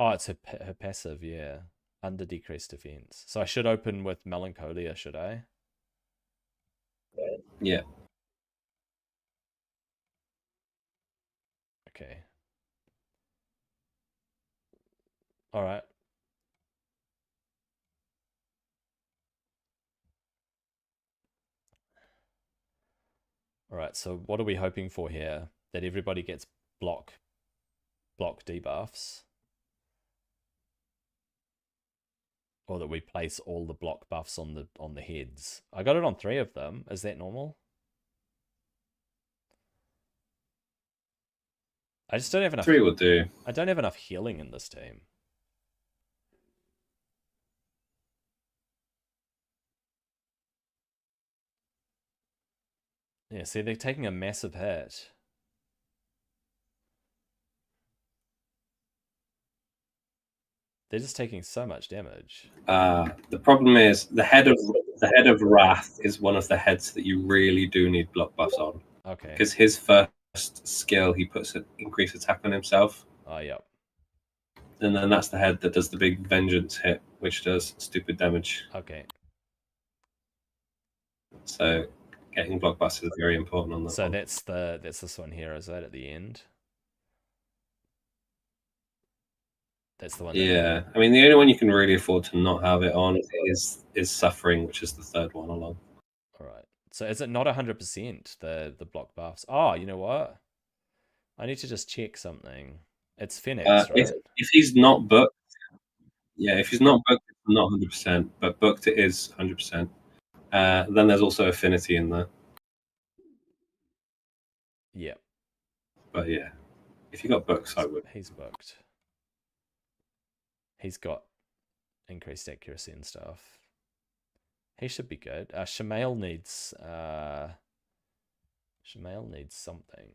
Oh, it's her passive, yeah. Under decreased defense. So I should open with Melancholia, should I? Yeah. Okay. All right. All right, so what are we hoping for here? That everybody gets block debuffs? Or that we place all the block buffs on the heads? I got it on 3 of them. Is that normal? I just don't have enough. 3 will do. I don't have enough healing in this team. Yeah, see, they're taking a massive hit. They're just taking so much damage. The problem is the head of Wrath is one of the heads that you really do need block buffs on. Okay. Because his first skill, he puts an increased attack on himself. Oh, yep. And then that's the head that does the big vengeance hit, which does stupid damage. Okay. So getting block buffs is very important on that. So that's this one here, is it, at the end? That's the one. Yeah, I mean the only one you can really afford to not have it on is Suffering, which is the 3rd one along. All right. So is it not 100% the block buffs? Oh, you know what? I need to just check something. It's Phoenix, right? If he's not booked, yeah, if he's not booked, it's not 100%, but booked it is 100%. Then there's also Affinity in there. Yeah. But yeah, if you got books, I would. He's booked. He's got increased accuracy and stuff. He should be good. Shamail needs something.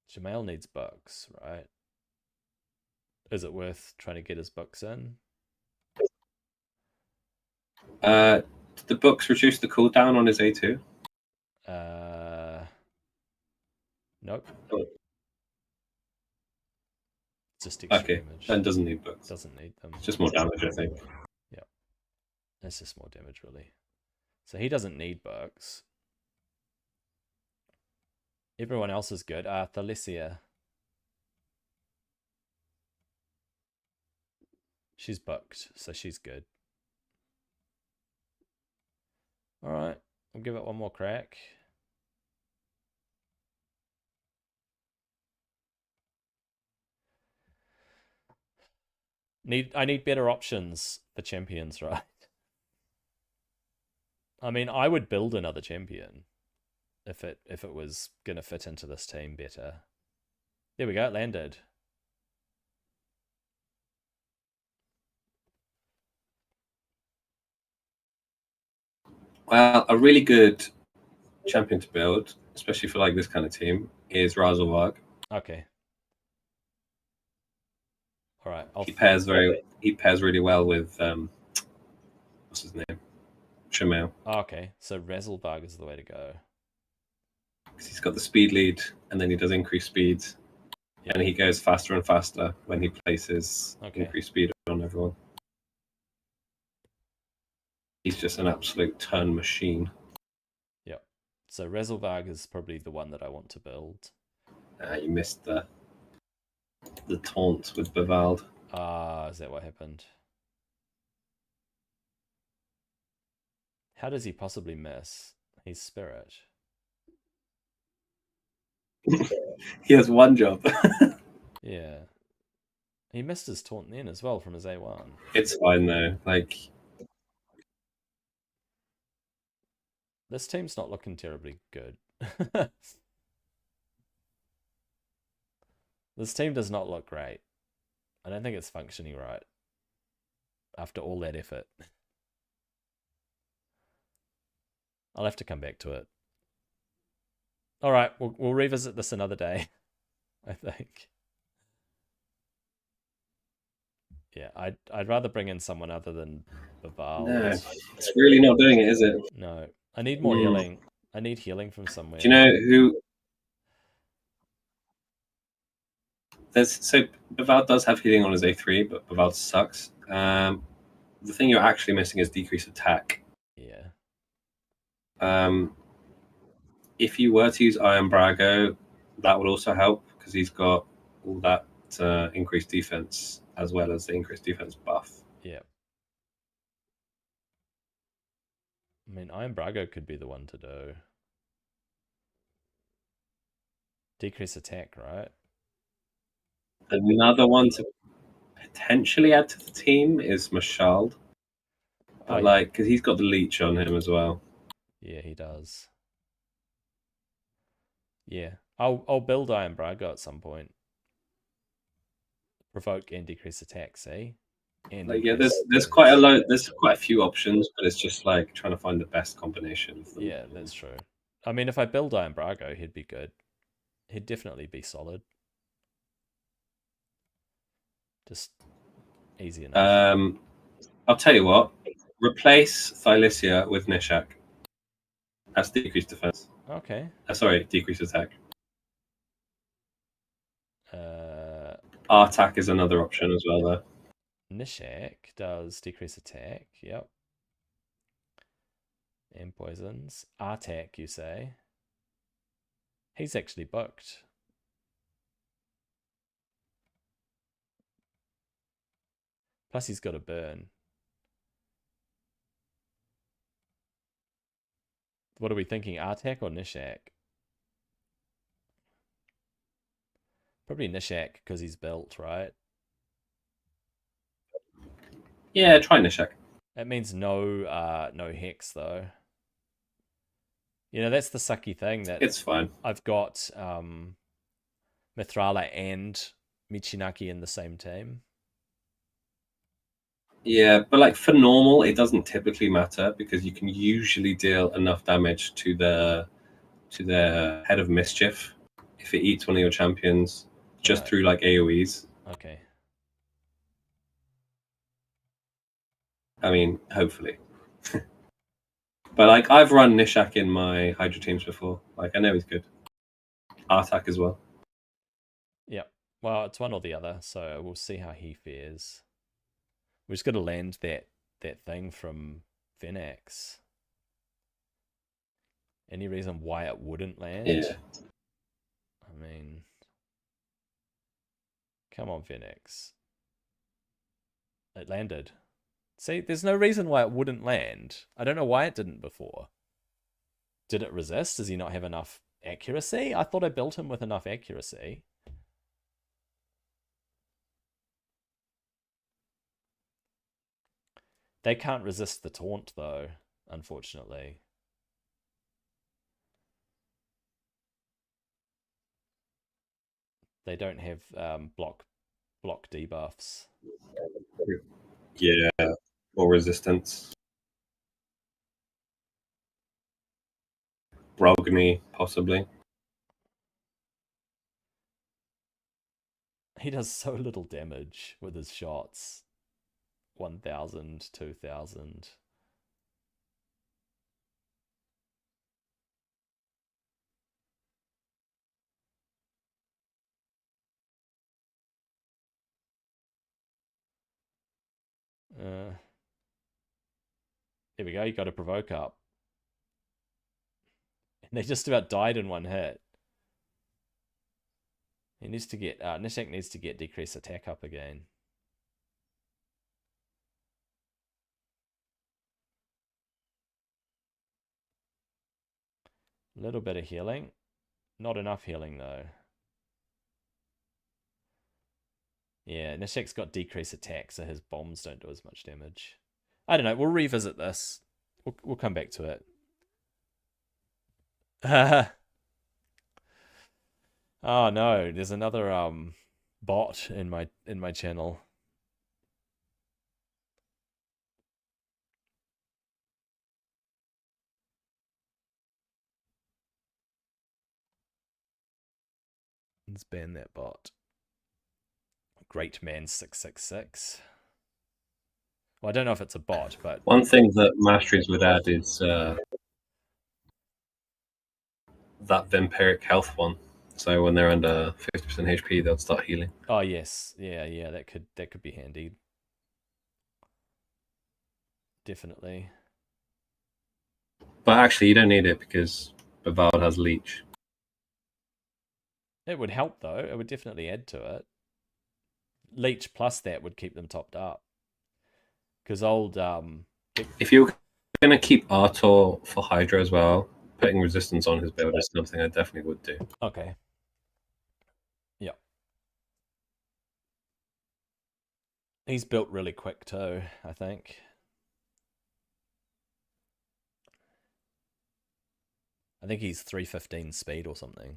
Shamail needs books, right? Is it worth trying to get his books in? Did the books reduce the cooldown on his A2? Nope. Oh. Just extra okay, damage. then doesn't need books. Doesn't need them. It's just more damage, I think. Yeah. It's just more damage, really. So he doesn't need books. Everyone else is good. Thalicia. She's booked, so she's good. Alright, I'll give it one more crack. I need better options for champions, right? I mean, I would build another champion if it was gonna fit into this team better. There we go, it landed. Well, a really good champion to build, especially for like this kind of team, is Razelvarg. Okay. All right. He pairs really well with what's his name, Shamail. Oh, okay, so Razelvarg is the way to go. Because he's got the speed lead, and then he does increased speed, and he goes faster and faster when he places increased speed on everyone. He's just an absolute turn machine. Yep. So Razelvarg is probably the one that I want to build. You missed the taunt with Bevald. Is that what happened? How does he possibly miss? He's Spirit. He has one job. Yeah. He missed his taunt then as well from his A1. It's fine though. Like, this team's not looking terribly good. This team does not look great. I don't think it's functioning right after all that effort. I'll have to come back to it. All right, we'll revisit this another day, I think. Yeah, I'd rather bring in someone other than Bevald. No, it's really not doing it, is it? No, I need more healing. I need healing from somewhere. Do you know who? So Bevald does have healing on his A3, but Bevald sucks. The thing you're actually missing is decreased attack. Yeah. If you were to use Iron Brago, that would also help because he's got all that increased defense as well as the increased defense buff. Yeah. I mean, Iron Brago could be the one to do. Decrease attack, right? Another one to potentially add to the team is Mashald. But yeah. because he's got the leech on him as well. Yeah, he does. Yeah, I'll build Iron Braga at some point. Provoke and decrease attack, see? And there's quite a lot. There's quite a few options, but it's just like trying to find the best combination of them. Yeah, that's true. I mean, if I build Iron Braga, he'd be good. He'd definitely be solid. Just easy enough. I'll tell you what. Replace Thylicia with Nishak. That's decreased defense. Okay. Sorry, decreased attack. Artak is another option as well, though. Nishak does decrease attack. Yep. And poisons. Artak, you say? He's actually booked. Plus he's got a burn. What are we thinking? Artak or Nishak? Probably Nishak because he's built, right? Yeah, try Nishak. That means no hex though. You know, that's the sucky thing that it's fine. I've got Mithrala and Michinaki in the same team. Yeah, but like for normal, it doesn't typically matter because you can usually deal enough damage to the head of mischief if it eats one of your champions just through like AoEs. Okay. I mean, hopefully. But like I've run Nishak in my Hydra teams before. Like I know he's good. Artak as well. Yep. Well, it's one or the other, so we'll see how he fares. We're just gonna land that thing from Venax. Any reason why it wouldn't land? Yeah. I mean, come on, Venax. It landed. See, there's no reason why it wouldn't land. I don't know why it didn't before. Did it resist? Does he not have enough accuracy? I thought I built him with enough accuracy. They can't resist the taunt, though, unfortunately. They don't have block debuffs. Yeah, or resistance. Brogni, possibly. He does so little damage with his shots. 1,000, 2,000. Here we go, you got a provoke up. And they just about died in one hit. He needs to get, Nishak needs to get decrease attack up again. A little bit of healing. Not enough healing though. Yeah, Nishak's got decrease attack, so his bombs don't do as much damage. I don't know, we'll revisit this. We'll come back to it. Oh no, there's another bot in my channel. Let's ban that bot. Great Man 666. Well, I don't know if it's a bot, but one thing that Masteries would add is that vampiric health one. So when they're under 50% HP, they'll start healing. Oh yes, yeah, that could be handy. Definitely. But actually, you don't need it because Bavard has leech. It would help though. It would definitely add to it. Leech plus that would keep them topped up. Because old if you're going to keep Artor for Hydra as well, putting resistance on his build is something I definitely would do. Okay. He's built really quick too, I think. I think he's 315 speed or something.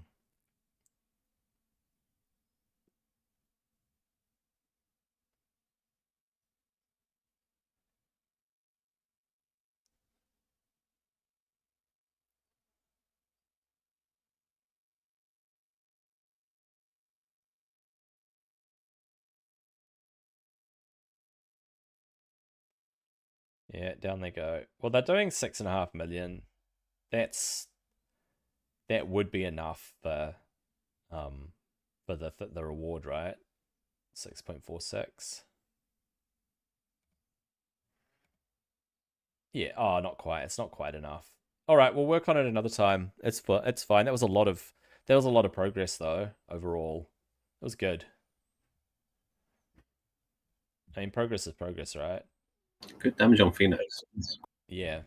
Yeah, down they go. Well, they're doing 6.5 million. That would be enough for the reward, right? 6.46. Yeah. Oh, not quite. It's not quite enough. All right, we'll work on it another time. It's fine. There was a lot of progress though overall. It was good. I mean, progress is progress, right? Good damage on Phoenix. Yeah.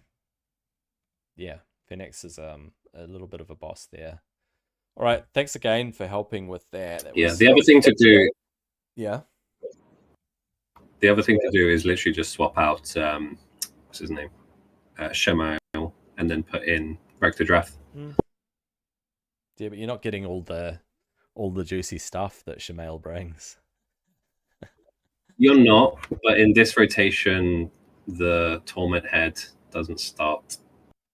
Yeah. Phoenix is a little bit of a boss there. All right. Thanks again for helping with that. The other thing to do. Yeah. The other thing to do is literally just swap out what's his name, Shemail, and then put in Rector Draft. Yeah, but you're not getting all the juicy stuff that Shemail brings. You're not, but in this rotation, the Torment head doesn't start.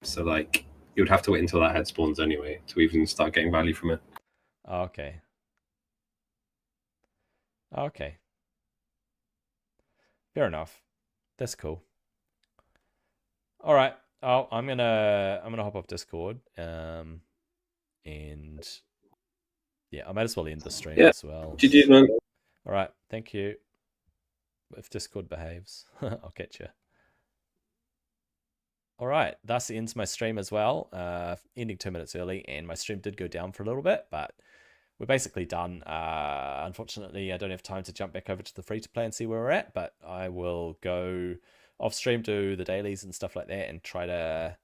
So, like, you would have to wait until that head spawns anyway to even start getting value from it. Oh, okay. Okay. Fair enough. That's cool. All right. Oh, I'm gonna hop off Discord. And yeah, I might as well end the stream as well. GG, man. All right. Thank you. If Discord behaves, I'll catch you. All right, thus ends my stream as well, ending 2 minutes early, and my stream did go down for a little bit, but we're basically done. Unfortunately, I don't have time to jump back over to the free-to-play and see where we're at, but I will go off stream, do the dailies and stuff like that, and try to